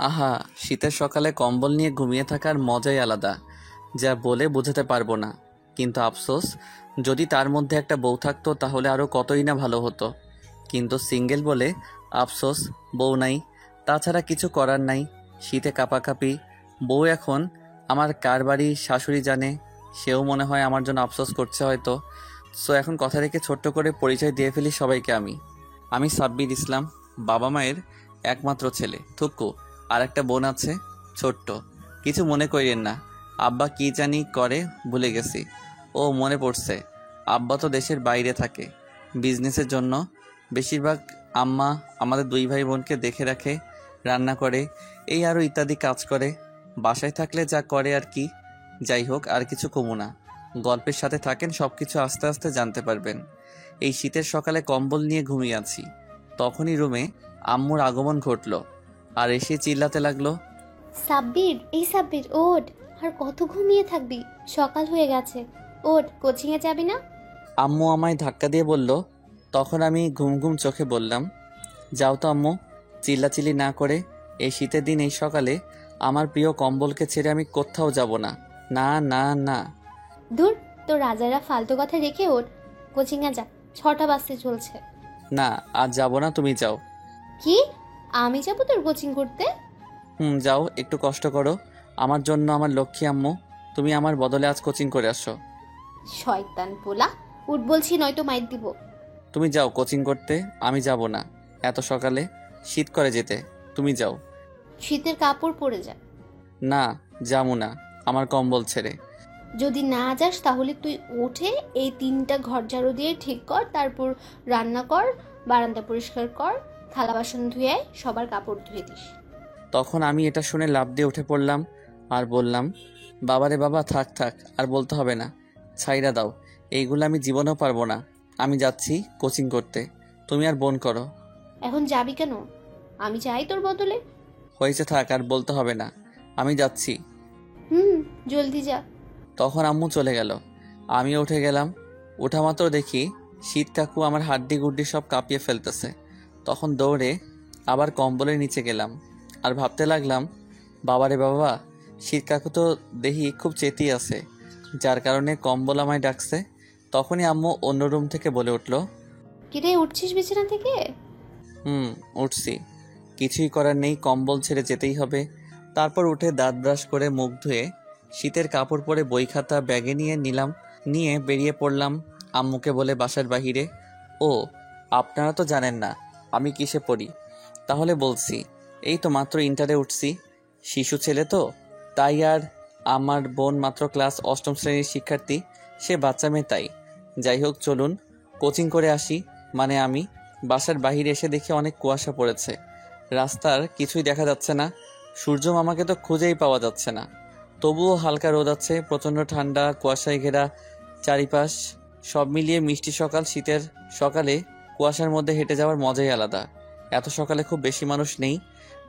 আহা, শীতের সকালে কম্বল নিয়ে ঘুমিয়ে থাকার মজাই আলাদা, যা বলে বোঝাতে পারবো না। কিন্তু আফসোস, যদি তার মধ্যে একটা বউ থাকতো তাহলে আরও কতই না ভালো হতো। কিন্তু সিঙ্গেল বলে আফসোস, বউ নাই। তাছাড়া কিছু করার নাই। শীতে কাঁপাকাঁপি। বউ এখন আমার কার বাড়ি শাশুড়ি জানে। সেও মনে হয় আমার জন্য আফসোস করছে হয়তো। সো এখন কথা রেখে ছোট্ট করে পরিচয় দিয়ে ফেলি সবাইকে। আমি সাব্বির ইসলাম, বাবা মায়ের একমাত্র ছেলে থুকু। আর একটা বোন আছে, ছোট্ট। কিছু মনে করিয়েন না, আব্বা কি জানি করে ভুলে গেছি। ও মনে পড়ছে, আব্বা তো দেশের বাইরে থাকে বিজনেসের জন্য। বেশিরভাগ আম্মা আমাদের দুই ভাই বোনকে দেখে রাখে, রান্না করে, এই আরও ইত্যাদি কাজ করে। বাসায় থাকলে যা করে আর কি। যাই হোক, আর কিছু কমু না। গল্পের সাথে থাকেন, সব কিছু আস্তে আস্তে জানতে পারবেন। এই শীতের সকালে কম্বল নিয়ে ঘুমিয়ে আছি, তখনই রুমে আম্মুর আগমন ঘটল। আর এসে চিল্লাতে লাগলো, সাব্বির, এই সাব্বির ওঠ। আর কত ঘুমিয়ে থাকবি? সকাল হয়ে গেছে, ওঠ, কোচিংয়ে যাবি না? আম্মু আমায় ধাক্কা দিয়ে বলল। তখন আমি ঘুম ঘুম চোখে বললাম, যাও তো আম্মু, চিল্লাচিল্লি না করে। এই শীতের দিন এই সকালে আমার প্রিয় কম্বলকে ছেড়ে আমি কোথাও যাব না। না না না। ধুর, তোর রাজারা ফালতু কথা রেখে ওঠ, কোচিংয়ে যা, 6টা বাজতে চলছে। না, আজ যাব না, তুমি যাও। কি? আমি যাবো তোর কোচিং করতে? যাও, একটু কষ্ট করো আমার জন্য, আমার লক্ষ্মী আম্মু। তুমি আমার বদলে আজ কোচিং করে আসো। শয়তান পোলা, উঠ বলছি, নয়তো মাইর দিব। তুমি যাও কোচিং করতে, আমি যাব না। এত সকালে শীত করে যেতে, তুমি যাও। শীতের কাপড় পরে যা। না, যাবো না, আমার কম্বল ছেড়ে। যদি না যাস তাহলে তুই উঠে এই 3টা ঘর ঝাড়ু দিয়ে ঠিক কর, তারপর রান্না কর, বারান্দা পরিষ্কার কর, থালা বাসন ধুয়ে আয়, সবার কাপড় ধুয়ে দিস। তখন আমি এটা শুনে লাফ দিয়ে উঠে পড়লাম আর বললাম, বাবারে বাবা, থাক থাক, আর বলতে হবে না, ছাইরা দাও। এইগুলো আমি জীবনেও পারবো না। আমি যাচ্ছি কোচিং করতে, তুমি আর বোন করো। এখন যাবি কেন? আমি যাই তোর বদলে? হয়েছে, থাক, আর বলতে হবে না, আমি যাচ্ছি। হুম, জলদি যা। তখন আম্মু চলে গেল, আমিও উঠে গেলাম। ওঠা মাত্র দেখি শীত কাকু আমার হাড্ডি গুড্ডি সব কাঁপিয়ে ফেলতেছে। তখন দৌড়ে আবার কম্বলের নিচে গেলাম আর ভাবতে লাগলাম, বাবারে বাবা, শীত কাকু তো দেখি খুব চেতি আছে, যার কারণে কম্বল আমায় ডাকছে। তখনই আম্মু অন্য রুম থেকে বলে উঠল, কিরে, উঠছিস বিছানা থেকে? হুম, উঠছি। কিছুই করার নেই, কম্বল ছেড়ে যেতেই হবে। তারপর উঠে দাঁত ব্রাশ করে মুখ ধুয়ে শীতের কাপড় পরে বই খাতা ব্যাগে নিয়ে নিলাম। নিয়ে বেরিয়ে পড়লাম আম্মুকে বলে বাসার বাহিরে। ও, আপনারা তো জানেন না আমি কিসে পড়ি, তাহলে বলছি। এই তো মাত্র ইন্টারে উঠছি, শিশু ছেলে তো তাই। আর আমার বোন মাত্র ক্লাস 8ম শ্রেণীর শিক্ষার্থী, সে বাচ্চা মেয়ে তাই। যাই হোক, চলুন কোচিং করে আসি। মানে আমি বাসার বাহিরে এসে দেখি অনেক কুয়াশা পড়েছে, রাস্তার কিছুই দেখা যাচ্ছে না। সূর্য মামাকে তো খুঁজেই পাওয়া যাচ্ছে না। তবুও হালকা রোদ আছে, প্রচণ্ড ঠান্ডা, কুয়াশায় ঘেরা চারিপাশ। সব মিলিয়ে মিষ্টি সকাল। শীতের সকালে কুয়াশার মধ্যে হেঁটে যাওয়ার মজাই আলাদা। এত সকালে খুব বেশি মানুষ নেই,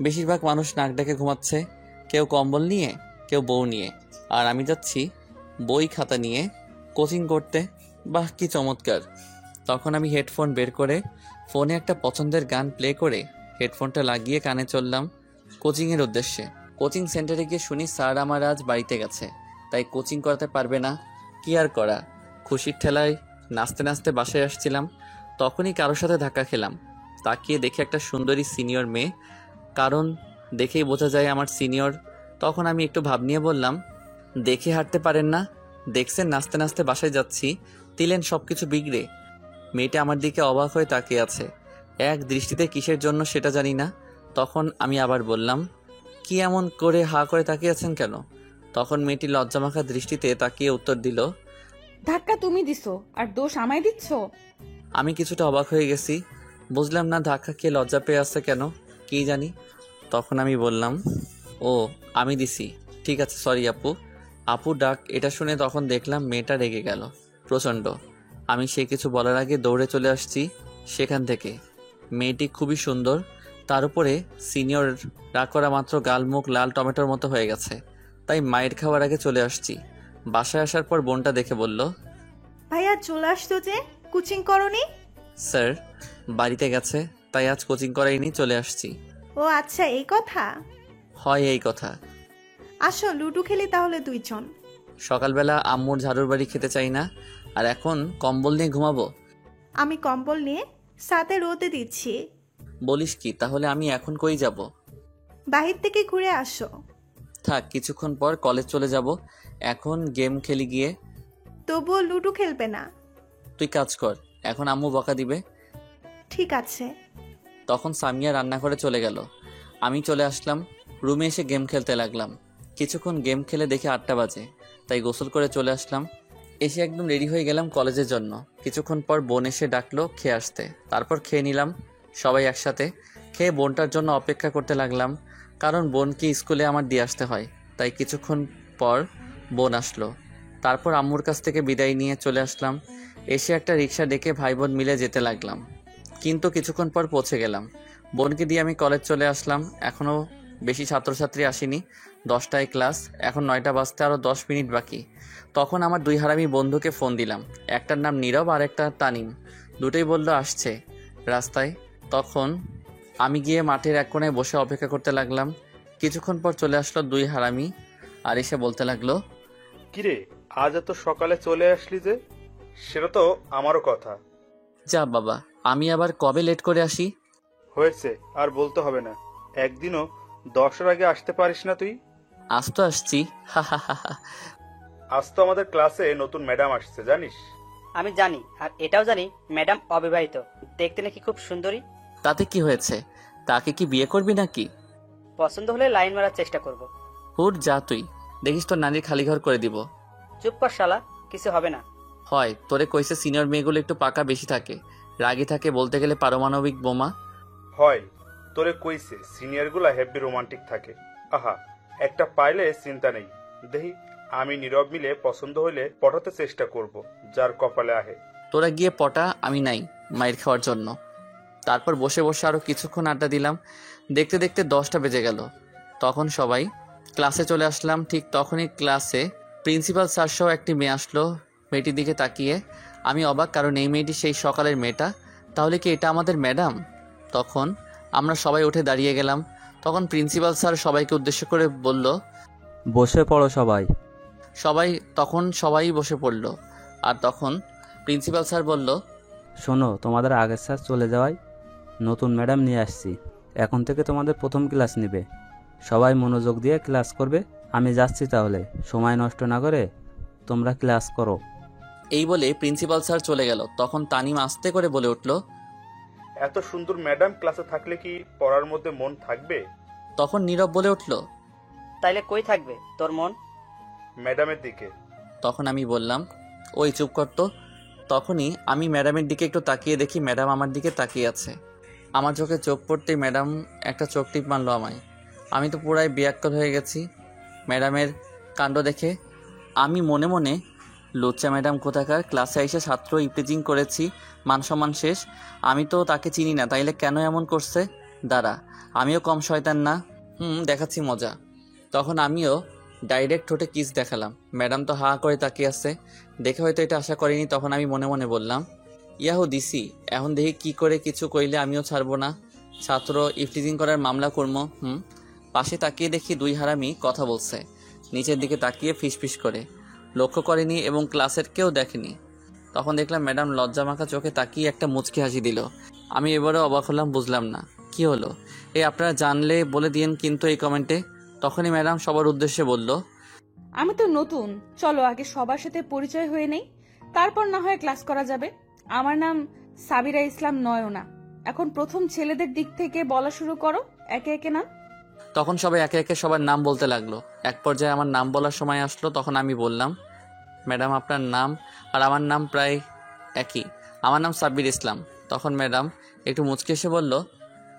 বেশিরভাগ মানুষ নাক ডেকে ঘুমাচ্ছে, কেউ কম্বল নিয়ে, কেউ বউ নিয়ে। আর আমি যাচ্ছি বই খাতা নিয়ে কোচিং করতে। বাহ, কি চমৎকার! তখন আমি হেডফোন বের করে ফোনে একটা পছন্দের গান প্লে করে হেডফোনটা লাগিয়ে কানে চললাম কোচিংয়ের উদ্দেশ্যে। কোচিং সেন্টারে গিয়ে শুনি স্যার আমার আজ বাড়িতে গেছে, তাই কোচিং করাতে পারবে না। কি আর করা, খুশির ঠেলায় নাচতে নাচতে বাসায় আসছিলাম, তখনই কারোর সাথে ধাক্কা খেলাম। তাকিয়ে দেখে একটা সুন্দরী সিনিয়র মেয়ে, কারণ দেখেই বোঝা যায় আমার সিনিয়র। তখন আমি একটু ভাব নিয়ে বললাম, দেখে হাঁটতে পারেন না? দেখছেন নাচতে নাচতে বাসায় যাচ্ছি, দিলেন সব কিছু বিগড়ে। মেয়েটা আমার দিকে অবাক হয়ে তাকিয়ে আছে, এক দৃষ্টিতে, কিসের জন্য সেটা জানি না। তখন আমি আবার বললাম, কি এমন করে হা করে তাকিয়ে আছেন কেন? তখন মেয়েটি লজ্জামাখা দৃষ্টিতে তাকিয়ে উত্তর দিল, ধাক্কা তুমি দিছো আর দোষ আমায় দিচ্ছ? আমি কিছুটা অবাক হয়ে গেছি, বুঝলাম না ধাক্কা খেয়ে লজ্জা পেয়ে আসছে কেন, কি জানি। তখন আমি বললাম, ও, আমি দিছি, ঠিক আছে, সরি আপু। আপু ডাক, এটা শুনে তখন দেখলাম মেয়েটা রেগে গেল প্রচণ্ড। আমি সে কিছু বলার আগে দৌড়ে চলে আসছি সেখান থেকে। মেয়েটি খুবই সুন্দর, তার উপরে সিনিয়র। রাগ করা মাত্র গাল মুখ লাল টমেটোর মতো হয়ে গেছে, তাই মায়ের খাওয়ার আগে চলে আসছি। বাসায় আসার পর বোনটা দেখে বলল, ভাইয়া চলে আসতো যে, কোচিং করনি? স্যার বাড়িতে গেছে, তাই আজ কোচিং করাইনি, চলে আসছি। ও আচ্ছা, এই কথা। হয় এই কথা। আসো লুডো খেলি তাহলে দুইজন। সকালবেলা আম্মুর ঝাড়ুর বাড়ি খেতে চাই না, আর এখন কম্বল নিয়ে ঘুমাবো? আমি কম্বল নিয়ে সাথে রোদে দিচ্ছি। বলিস কি? তাহলে আমি এখন কই যাব? বাহির থেকে ঘুরে আসো। থাক, কিছুক্ষণ পর কলেজ চলে যাব, এখন গেম খেলি গিয়ে। তবুও লুডো খেলবে না? তুই কাজ কর, এখন আম্মু বকা দিবে। ঠিক আছে। তখন সামিয়া রান্নাঘরে চলে গেল, আমি চলে আসলাম রুমে, এসে গেম খেলতে লাগলাম। কিছুক্ষণ গেম খেলে দেখি 8টা বাজে, তাই গোসল করে চলে আসলাম। এসে একদম রেডি হয়ে গেলাম কলেজের জন্য। কিছুক্ষণ পর বোন এসে ডাকলো খেয়ে আসতে, তারপর খেয়ে নিলাম সবাই একসাথে। খেয়ে বোনটার জন্য অপেক্ষা করতে লাগলাম, কারণ বোনকে স্কুলে আমার দিয়ে আসতে হয়। তাই কিছুক্ষণ পর বোন আসলো, তারপর আম্মুর কাছ থেকে বিদায় নিয়ে চলে আসলাম। এসে একটা রিক্সা ডেকে ভাই বোন মিলে যেতে লাগলাম, কিন্তু কিছুক্ষণ পর পৌঁছে গেলাম। বোনকে দিয়ে আমি কলেজ চলে আসলাম। এখনও বেশি ছাত্রছাত্রী আসেনি, 10টায় ক্লাস, এখন 9টা বাজতে আরও 10 মিনিট বাকি। তখন আমার 2 হারামি বন্ধুকে ফোন দিলাম, একটার নাম নীরব আর একটা তানিম। দুটোই বলল আসছে রাস্তায়। তখন আমি গিয়ে মাঠের এক কোণায় বসে অপেক্ষা করতে লাগলাম। কিছুক্ষণ পর চলে আসলো 2 হারামি, আর এসে বলতে লাগলো, কিরে, আজ এত সকালে চলে আসলি যে? সেটা তো আমারও কথা। যা বাবা, আমি আবার কবে লেট করে আসি? হয়েছে, আর বলতে হবে না। একদিনও 10টার আগে আসতে পারিস না তুই? আজ তো আসছি, হা হা হা হা। আজ তো আমাদের ক্লাসে নতুন ম্যাডাম আসছে, জানিস? আমি জানি, আর এটাও জানি ম্যাডাম অবিবাহিত, দেখতে নাকি খুব সুন্দরী। তাতে কি হয়েছে? তাকে কি বিয়ে করবি নাকি? পছন্দ হলে লাইন মারার চেষ্টা করব। হুর যা, তুই দেখিস তোর নানির খালি ঘর করে দিব। চুপ কর শালা, কিছু হবে না। হয়, তোরে কইছে সিনিয়র মেয়েগুলো একটু পাকা বেশি থাকে, রাগী থাকে, বলতে গেলে পারমাণবিক বোমা। হয়, তোরে কইছে সিনিয়রগুলা হেভি রোমান্টিক থাকে। আহা, একটা পাইলে চিন্তা নেই। দেখি আমি নীরব মিলে পছন্দ হইলে পটাতে চেষ্টা করব, যার কপালে আহে। তোরা গিয়ে পটা, আমি নাই মায়ের খাওয়ার জন্য। তারপর বসে বসে আরও কিছুক্ষণ আড্ডা দিলাম। দেখতে দেখতে 10টা বেজে গেল। তখন সবাই ক্লাসে চলে আসলাম। ঠিক তখনই ক্লাসে প্রিন্সিপাল স্যার সহ একটি মেয়ে আসলো। মেয়েটির দিকে তাকিয়ে আমি অবাক, কারণ এই মেয়েটি সেই সকালের মেয়েটা। তাহলে কি এটা আমাদের ম্যাডাম? তখন আমরা সবাই উঠে দাঁড়িয়ে গেলাম। তখন প্রিন্সিপাল স্যার সবাইকে উদ্দেশ্য করে বলল, বসে পড়ো সবাই। সবাই বসে পড়ল। আর তখন প্রিন্সিপাল স্যার বলল, শোনো, তোমাদের আগের স্যার চলে যাওয়ায় নতুন ম্যাডাম নিয়ে আসছি। এখন থেকে তোমাদের প্রথম ক্লাস নেবে। সবাই মনোযোগ দিয়ে ক্লাস করবে। আমি যাচ্ছি তাহলে, সময় নষ্ট না করে তোমরা ক্লাস করো। এই বলে প্রিন্সিপাল স্যার চলে গেল। তখন তানিম আস্তে করে বলে উঠল, এত সুন্দর ম্যাডাম ক্লাসে থাকলে কি পড়ার মধ্যে মন থাকবে? তখন নীরব বলে উঠল, তাইলে কই থাকবে তোর মন? ম্যাডামের দিকে। তখন আমি বললাম, ওই চুপ করতো। তখনই আমি ম্যাডামের দিকে একটু তাকিয়ে দেখি ম্যাডাম আমার দিকে তাকিয়ে আছে। আমার চোখে চোখ পড়তেই ম্যাডাম একটা চোখ টিপ মারলো আমায়। আমি তো পুরাই বেয়াক্কল হয়ে গেছি ম্যাডামের কাণ্ড দেখে। আমি মনে মনে, লুচ্চা ম্যাডাম কোথাকার, ক্লাসে এসে ছাত্র ইপটিজিং করেছি, মানসম্মান শেষ। আমি তো তাকে চিনি না, তাইলে কেন এমন করছে? দাঁড়া, আমিও কম শয়তান না, দেখাচ্ছি মজা। তখন আমিও ডাইরেক্ট ঠোঁটে কিস দেখালাম। ম্যাডাম তো হা করে তাকিয়ে আছে, দেখে হয়তো এটা আশা করিনি। তখন আমি মনে মনে বললাম, ইয়াহু দিছি, এখন দেখি কি করে কিছু কইলে আমিও ছাড়বো না, ছাত্র ইফটিজিং করার মামলা করবো। পাশে তাকিয়ে দেখি 2 হারামি কথা বলছে, নিচের দিকে তাকিয়ে ফিসফিস করে। লক্ষ্য করেনি এবং ক্লাসের কেউ দেখেনি। তখন দেখলাম ম্যাডাম লজ্জা মাখা চোখে তাকিয়ে একটা মুচকি হাসি দিল। আমি এবারও অবাক হলাম, বুঝলাম না কি হলো। আপনারা জানলে বলে দিয়েন কিন্তু এই কমেন্টে। তখনই ম্যাডাম সবার উদ্দেশ্যে বলল, আমি তো নতুন, চলো আগে সবার সাথে পরিচয় হয়ে নেই, তারপর না হয় ক্লাস করা যাবে। আমার নাম সাবিরা ইসলাম নয়না। এখন প্রথম ছেলেদের দিক থেকে বলা শুরু করো, একে একে নাম। তখন সবাই একে একে সবার নাম বলতে লাগলো। এক পর্যায়ে আমার নাম বলার সময় আসলো। তখন আমি বললাম, ম্যাডাম আপনার নাম? আর আমার নাম প্রায় একই, আমার নাম সাব্বির ইসলাম। তখন ম্যাডাম একটু মুচকে এসে বলল,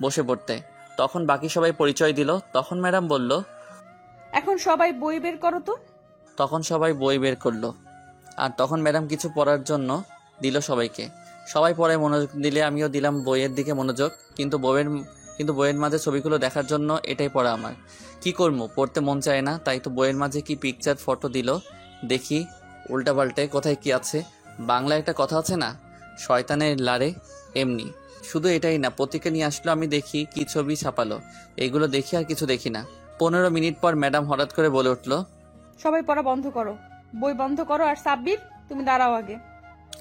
বসে পড়তে। তখন বাকি সবাই পরিচয় দিল। তখন ম্যাডাম বলল, এখন সবাই বই বের করো তো। তখন সবাই বই বের করলো। আর তখন ম্যাডাম কিছু পড়ার জন্য দিল সবাইকে। সবাই পড়ায় মনোযোগ দিলে আমিও দিলাম বইয়ের দিকে মনোযোগ। কিন্তু বইয়ের মাঝে ছবিগুলো দেখার জন্য এটাই পড়া আমার। কি করবো, পড়তে মন চায় না, তাই তো বইয়ের মাঝে কি পিকচার ফটো দিল। দেখি উল্টা পাল্টে কোথায় কি আছে। বাংলায় একটা কথা আছে না, শয়তানের লারে, এমনি। শুধু এটাই না, পত্রিকা নিয়ে আসলো, আমি দেখি কি ছবি ছাপালো। এগুলো দেখি আর কিছু দেখি না। 15 মিনিট পর ম্যাডাম হঠাৎ করে বলে উঠল, সবাই পড়া বন্ধ করো, বই বন্ধ করো। আর সাব্বির, তুমি দাঁড়াও আগে।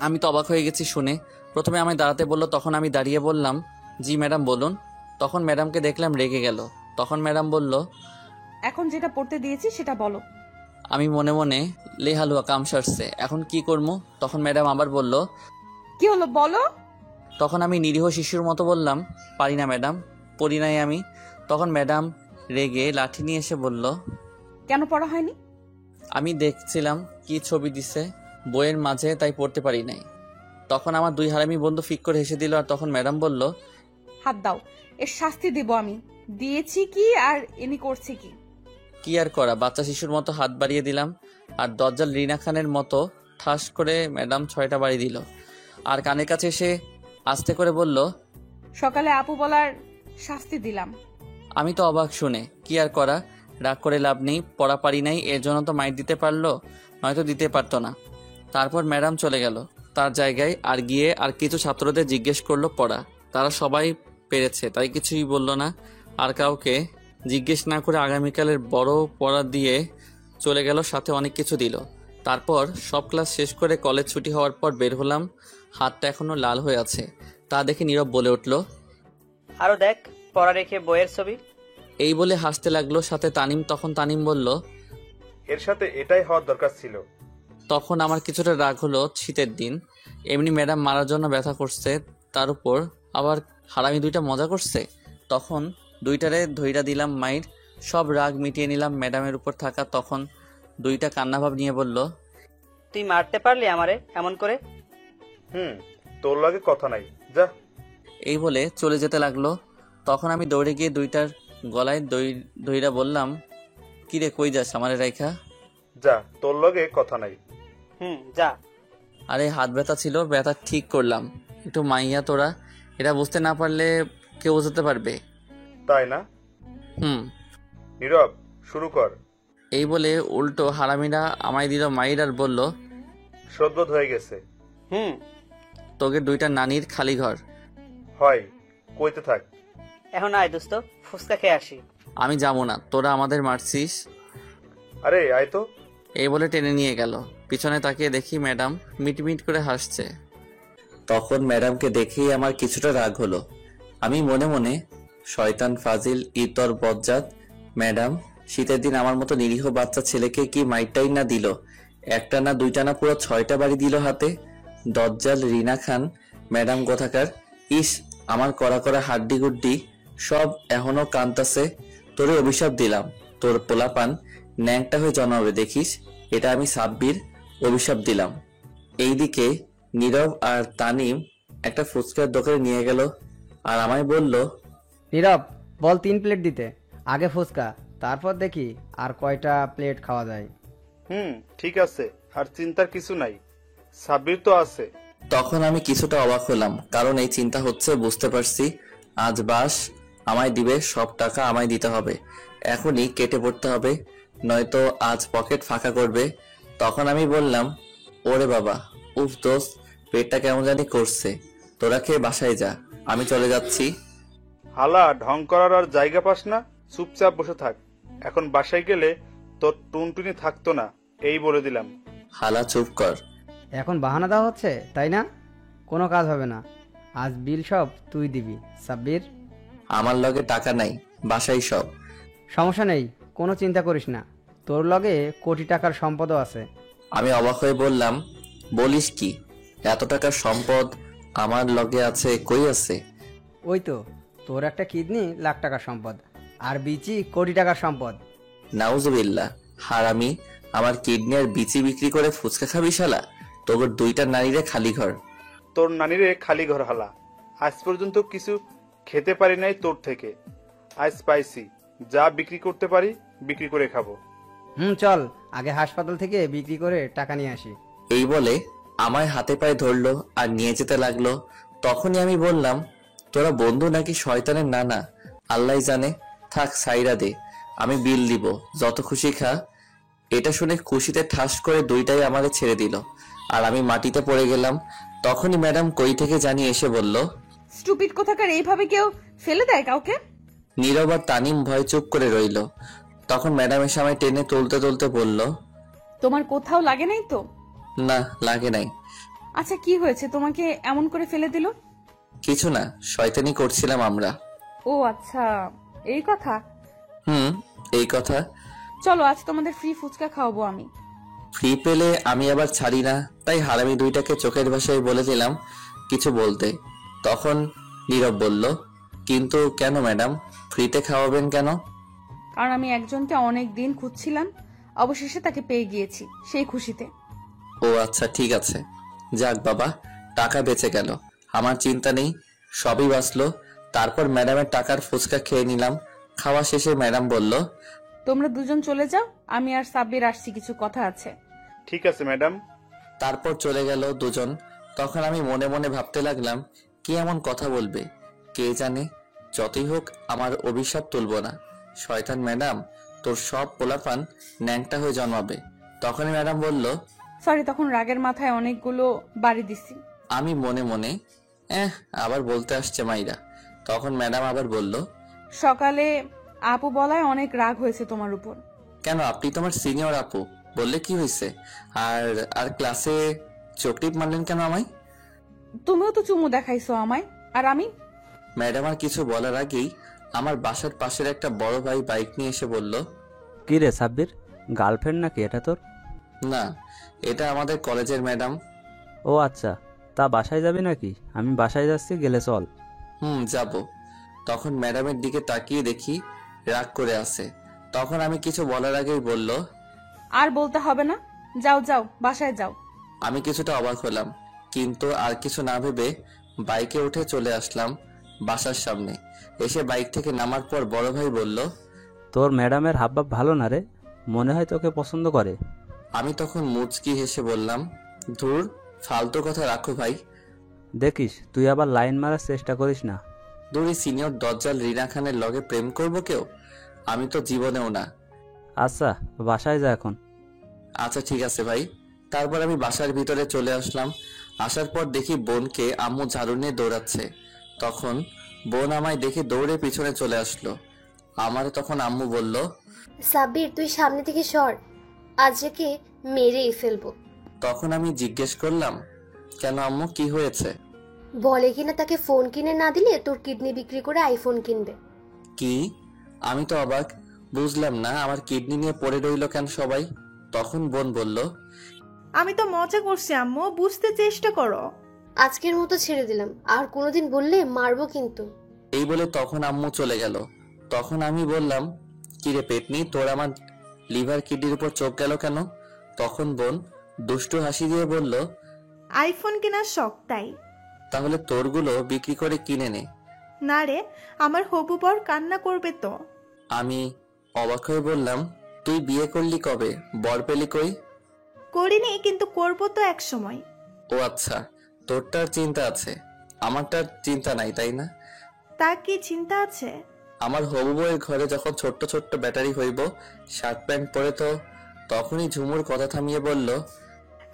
আমি তো অবাক হয়ে গেছি শুনে। প্রথমে আমায় দাঁড়াতে বলল, তখন আমি দাঁড়িয়ে বললাম, জি ম্যাডাম বলুন। তখন ম্যাডামকে দেখলাম রেগে গেল। তখন ম্যাডাম বলল, এখন যেটা পড়তে দিয়েছি সেটা বলো। আমি মনে মনে লেহালুয়া কাম সারছে, এখন কি করবো? তখন ম্যাডাম আবার বলল। কি হলো বলো। তখন আমি নিরীহ শিশুর মতো বললাম, পারি না ম্যাডাম, পড়ি নাই আমি। তখন ম্যাডাম রেগে লাঠি নিয়ে এসে বলল, কেন পড়া হয়নি? আমি দেখছিলাম কি ছবি দিছে বইয়ের মাঝে, তাই পড়তে পারি নাই। তখন আমার 2 হারামি বন্ধু ফিক করে হেসে দিল। আর তখন ম্যাডাম বলল, হাত দাও, এর শাস্তি দিব আমি। দিয়েছি কি আর এনি করছে কি? কি আর করা, বাচ্চা শিশুর মতো হাত বাড়িয়ে দিলাম। আর দজ্জাল রিনা খানের মতো ঠাস করে ম্যাডাম 6টা বাড়ি দিল। আর কানের কাছে এসে আস্তে করে বলল, সকালে আপু বলার শাস্তি দিলাম। আমি তো অবাক শুনে। কি আর করা, রাগ করে লাভ নেই, পড়া পারি নাই, এর জন্য তো মাইর দিতে পারলো, নয়তো দিতে পারতো না। তারপর ম্যাডাম চলে গেল তার জায়গায়। আর গিয়ে আর কিছু ছাত্রদের জিজ্ঞেস করলো পড়া। তারা সবাই পেরেছে, তাই কিছুই বললো না। আর কাউকে জিজ্ঞেস না করে আগামীকালের বড় পড়া দিয়ে চলে গেল, সাথে অনেক কিছু দিল। তারপর সব ক্লাস শেষ করে কলেজ ছুটি হওয়ার পর বের হলাম। হাতটা এখনো লাল হয়ে আছে। তা দেখে নীরব বলে উঠল, আরো দেখ, পড়া রেখে বইয়ের ছবি। এই বলে হাসতে লাগলো সাথে তানিম। তখন তানিম বলল, এর সাথে এটাই হওয়ার দরকার ছিল। তখন আমার কিছুটা রাগ হলো। শীতের দিন, এমনি ম্যাডাম মারার জন্য ব্যথা করছে, তার উপর আবার হারামি 2টা মজা করছে। তখন 2টারে ধইরা দিলাম মাইর। সব রাগ মিটিয়ে নিলাম ম্যাডামের উপর থাকা। তখন 2টা কান্নাভাব নিয়ে বলল, তুই মারতে পারলি আমারে এমন করে? তোর লাগে কথা নাই, যা। এই বলে চলে যেতে লাগলো। তখন আমি দৌড়ে গিয়ে 2টার গলায় ধইরা বললাম, কিরে কই যাস আমারে রাইখা? যা, তোর লগে কথা নাই। যা। আরে হাত ব্যথা ছিল, ব্যথা ঠিক করলাম। একটু মাইয়া তোরা, এটা বুঝতে না পারলে কেউ বোঝাতে পারবে? তাই না? নীরব, শুরু কর। এই বলে উল্টো হারামিরা আমায় দিল মাইর আর বলল, সদ্বোধ হয়ে গেছে। তোকে 2টা নানির খালি ঘর। হয়, কইতে থাক। এখন আয় দোস্ত, ফুচকা খেয়ে আসি। আমি যাবো না, তোরা আমাদের মারছিস। আরে আয় তো। এই বলে টেনে নিয়ে গেল। পিছনে তাকিয়ে দেখি ম্যাডাম মিটমিট করে হাসছে। তখন ম্যাডামকে দেখেই আমার কিছুটা রাগ হলো। আমি মনে মনে, শয়তান ফাজিল ইতর বজ্জাত ম্যাডাম, শীতের দিন আমার মতো নিরীহ বাচ্চা ছেলেকে কি মাইরটাই না দিল, একটা না 2টা না পুরো 6টা বাড়ি দিল হাতে। দজ্জাল রিনা খান ম্যাডাম কোথাকার। ইস, আমার করা করা হাড্ডি গুড্ডি সব এখনো কান্তাছে। তোরে অভিশাপ দিলাম, তোর পোলাপান ন্যাংটা হয়ে জন্মাবে দেখিস। এটা আমি সাব্বির অভিশাপ দিলাম। এইদিকে নীরব আর তানিম একটা ফুচকার দোকানে নিয়ে গেল আর আমায় বলল, নীরব, বল 3 প্লেট দিতে। আগে ফুচকা, তারপর দেখি আর কয়টা প্লেট খাওয়া যায়। ঠিক আছে, আর চিন্তার কিছু নাই, সাব্বির তো আছে। তখন আমি কিছুটা অবাক হলাম, কারণ এই চিন্তা হচ্ছে বুঝতে পারছি আজ বাস আমায় দিবে, সব টাকা আমায় দিতে হবে, এখনই কেটে পড়তে হবে, নয়তো আজ পকেট ফাঁকা করবে। তখন আমি বললাম, ওরে বাবা, উফ দোস্ত, পেটটা কেমন জানি করছে, তোরা খেয়ে বাসায় যা, আমি চলে যাচ্ছি। হালা, ঢং করার আর জায়গা পাস না, চুপচাপ বসে থাক। এখন বাসায় গেলে তোর টুনটুনি থাকতো না, এই বলে দিলাম। হালা চুপ কর। এখন বাহানা দেওয়া হচ্ছে, তাই না? কোনো কাজ হবে না, আজ বিল সব তুই দিবি সাব্বির। আমার লগে টাকা নাই, বাসায় সব। সমস্যা নেই, কোনো চিন্তা করিস না, তোর লগে কোটি টাকার সম্পদও আছে। আমি অবাক হয়ে বললাম, বলিস কি, এত টাকার সম্পদ আমার লগে আছে? কই আছে? ওই তো, তোর একটা কিডনি লাখ টাকার সম্পদ, আর বিচি কোটি টাকার সম্পদ। নাউজুবিল্লাহ, হারামি, আমার কিডনি আর বিচি বিক্রি করে ফুচকা খাবি শালা? তোর 2টা নারীরে খালি ঘর। তোর নানিরে খালি ঘর হালা, আজ পর্যন্ত কিছু খেতে পারি নাই তোর থেকে, আজ পাইছি, যা বিক্রি করতে পারি বিক্রি করে খাবো। চল, আগে হাসপাতাল থেকে বিক্রি করে টাকা নিয়ে আসি। এই বলে আমায় হাতে পায়ে ধরলো আর নিয়ে যেতে লাগলো। তখনই আমি বললাম, তোরা বন্ধু নাকি শয়তানের নানা, আল্লাহ জানে, থাক সাইরা দে, আমি বিল দিব, যত খুশি খা। এটা শুনে খুশিতে ঠাস করে 2টাই আমাকে ছেড়ে দিল আর আমি মাটিতে পড়ে গেলাম। তখনই ম্যাডাম কই থেকে জানি এসে বলল, স্টুপিড কোথাকার, এইভাবে কেউ ফেলে দেয় কাউকে? নীরব আর তানিম ভয় চুপ করে রইল। তখন ম্যাডাম এসে আমায় টেনে তুলতে তুলতে বলল, তোমার কোথাও লাগে নাই তো? না, লাগে নাই। আচ্ছা, কি হয়েছে তোমাকে এমন করে ফেলে দিল? কিছু না, শয়তানি করছিলাম আমরা। ও আচ্ছা, এই কথা। এই কথা। চলো, আজ তোমাদের ফ্রি ফুচকা খাওয়াবো আমি। ফ্রি পেলে আমি আবার ছাড়ি না, তাই হারামি দুইটাকে চোখের ভাষায় বলে দিলাম কিছু বলতে। তখন নীরব বলল, কিন্তু কেন ম্যাডাম, ফ্রিতে খাওয়াবেন কেন? কারণ আমি একজনকে অনেক দিন খুঁজছিলাম, অবশেষে তাকে পেয়ে গিয়েছি, সেই খুশিতে। ও আচ্ছা, ঠিক আছে। যাক বাবা, টাকা বেঁচে গেল, আমার চিন্তা নেই, সবই বাঁচলো। তারপর ম্যাডামের টাকার ফুচকা খেয়ে নিলাম। খাওয়া শেষে ম্যাডাম বলল, তোমরা দুজন চলে যাও, আমি আর সাব্বির আসছি, কিছু কথা আছে। ঠিক আছে ম্যাডাম। তারপর চলে গেল দুজন। তখন আমি মনে মনে ভাবতে লাগলাম, কি এমন কথা বলবে কে জানে। যতই হোক আমার অভিশাপ তুলব না। শয়তান ম্যাডাম, তোর সব পোলাপান ন্যাংটা হয়ে জন্মাবে। তখনই ম্যাডাম বলল, সরি, তখন রাগের মাথায় অনেকগুলো বাড়ি দিছি। আমি মনে মনে আবার বলতে আসছে মাইরা। তখন ম্যাডাম আবার বলল, সকালে আপু বলায় অনেক রাগ হয়েছে তোমার উপর। কেন, আপনি তোমার সিনিয়র আপু, বললে কি হয়েছে? আর আর ক্লাসে চোখটিপ মারলেন কেন আমায়? তুমিও তো চুমু দেখাইছো আমায়, আর আমি? ম্যাডাম আর কিছু বলার আগেই আমার বাসার পাশের একটা বড় ভাই বাইক নিয়ে এসে বলল, কি রে সাব্বির, গার্লফ্রেন্ড নাকি এটা তোর? না, এটা আমাদের কলেজের ম্যাডাম। ও আচ্ছা, তা বাসায় যাবি নাকি? আমি বাসায় যাচ্ছি, গেলে চল। যাব। তখন ম্যাডামের দিকে তাকিয়ে দেখি রাগ করে আছে। তখন আমি কিছু বলার আগেই বলল, আর বলতে হবে না, যাও যাও, বাসায় যাও। আমি কিছুটা অবাক হলাম, কিন্তু আর কিছু না ভেবে বাইকে উঠে চলে আসলাম বাসার সামনে। এসে বাইক থেকে নামার পর বড় ভাই বলল, তোর ম্যাডামের হাবভাব ভালো না রে, মনে হয় তোকে পছন্দ করে। আমি তখন মুচকি হেসে বললাম, ধুর, ফালতু কথা রাখো ভাই। দেখিস তুই আবার লাইন মারার চেষ্টা করিস না। দূরে সিনিয়র দজ্জাল রিনা খানের লগে প্রেম করব কেউ? আমি তো জীবনেও না। আচ্ছা, বাসায় যা এখন। আচ্ছা ঠিক আছে ভাই। তারপর আমি বাসার ভিতরে চলে আসলাম। আসার পর দেখি বোনকে আম্মু ঝাড়ু নিয়ে দৌড়াচ্ছে। তখন বোন আমায় দেখে দৌড়ে পিছনে চলে আসলো। আমার তখন আম্মু বলল, সাব্বির, তুই সামনে থেকে সর, আজকে মেরেই ফেলবো। তখন আমি জিজ্ঞেস করলাম, কেন আম্মু, কি হয়েছে? বলে কিনা তাকে ফোন কিনে না দিলে তোর কিডনি বিক্রি করে আইফোন কিনবে। কি? আমি তো অবাক, বুঝলাম না আমার কিডনি নিয়ে পড়ে রইল কেন সবাই। তখন বোন বলল, আমি তো মজা করছি আম্মু, বুঝতে চেষ্টা করো। আজকের মতো ছেড়ে দিলাম, আর কোনোদিন বললে মারবো কিন্তু। এই বলে তখন আম্মু চলে গেল। তখন আমি বললাম, কিরে পেটনি, তোর আমার লিভার কিডনির উপর চোখ গেল কেন? তখন বোন দুষ্টু হাসি দিয়ে বলল, আইফোন কেনার শখ তাই। তাহলে তোরগুলো বিক্রি করে কিনে নে। না রে, আমার হবু বর কান্না করবে তো। আমি অবাক হয়ে বললাম, তুই বিয়ে করলি কবে, বর পেলি কই? করিনি, কিন্তু করবো তো এক সময়। ও আচ্ছা, তোরটার চিন্তা আছে, আমারটার চিন্তা নাই, তাই না? তা কি চিন্তা আছে? আমার হবু বউয়ের ঘরে যখন ছোট্ট ছোট্ট ব্যাটারি হইব, শার্ট প্যান্ট পরে, তো তখনই ঝুমুর কথা থামিয়ে বলল,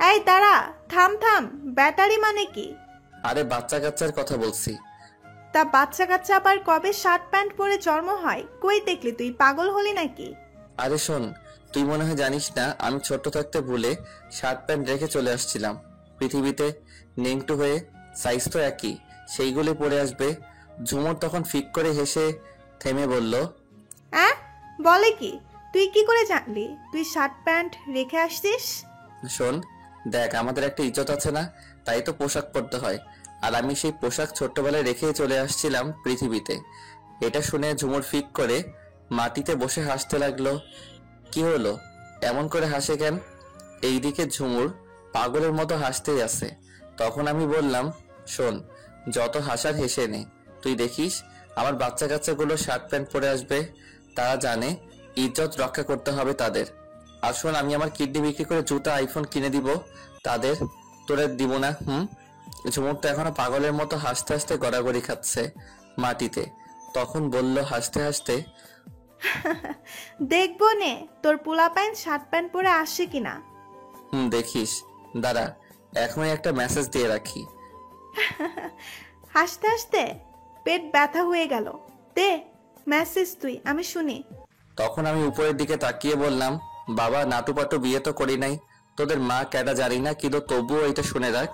এই দাঁড়া, থাম থাম, ব্যাটারি মানে কি? আরে বাচ্চা কাচ্চার কথা বলছি। তা বাচ্চা কাচ্চা আবার কবে শার্ট প্যান্ট পরে জন্ম হয়? কই দেখলি, তুই পাগল হলি নাকি? আরে শোন, তুই মনে হয় জানিস না, আমি ছোট্ট থাকতে ভুলে শার্ট প্যান্ট রেখে চলে আসছিলাম পৃথিবীতে, নেংটু হয়ে, সাইজ তো একই, সেইগুলি পরে আসবে। ঝুমুর তখন ফিক করে হেসে থেমে বলল, বলে কি? তুই কি করে জানলি তুই শার্ট প্যান্ট রেখে আসছিস? শোন দেখ, আমাদের একটা ইজ্জত আছে না, তাই তো পোশাক পরতে হয়। আর আমি সেই পোশাক ছোট্টবেলায় রেখেই চলে আসছিলাম পৃথিবীতে। এটা শুনে ঝুমুর ফিক করে মাটিতে বসে হাসতে লাগলো। কি হলো, এমন করে হাসে কেন? এইদিকে ঝুমুর পাগলের মতো হাসতেই আছে। তখন আমি বললাম, শোন, যত হাসার হেসে নে, তুই দেখিস আমার বাচ্চা কাচ্চাগুলো শার্ট প্যান্ট পরে আসবে, তারা জানে ইজ্জত রক্ষা করতে হবে তাদের। আর শোন, আমি আমার কিডনি বিক্রি করে জুতা আইফোন কিনে দিব তাদের, তোরে দিব না। ঝুমুর তো এখনো পাগলের মতো হাসতে হাসতে গড়াগড়ি খাচ্ছে মাটিতে। তখন বলল হাসতে হাসতে, দেখবো নে তোর পোলা প্যান্ট শার্ট প্যান্ট পরে আসে কিনা। দেখিস, দাঁড়া, এখনই একটা মেসেজ দিয়ে রাখি। হাসতে হাসতে পেট ব্যথা হয়ে গেল। দে মেসেজ তুই, আমি শুনি। তখন আমি উপরের দিকে তাকিয়ে বললাম, বাবা নাটুপাটু বিয়ে তো করি নাই, তোদের মা ক্যাডা জানি না, কিন্তু তবুও এটা শুনে রাখ,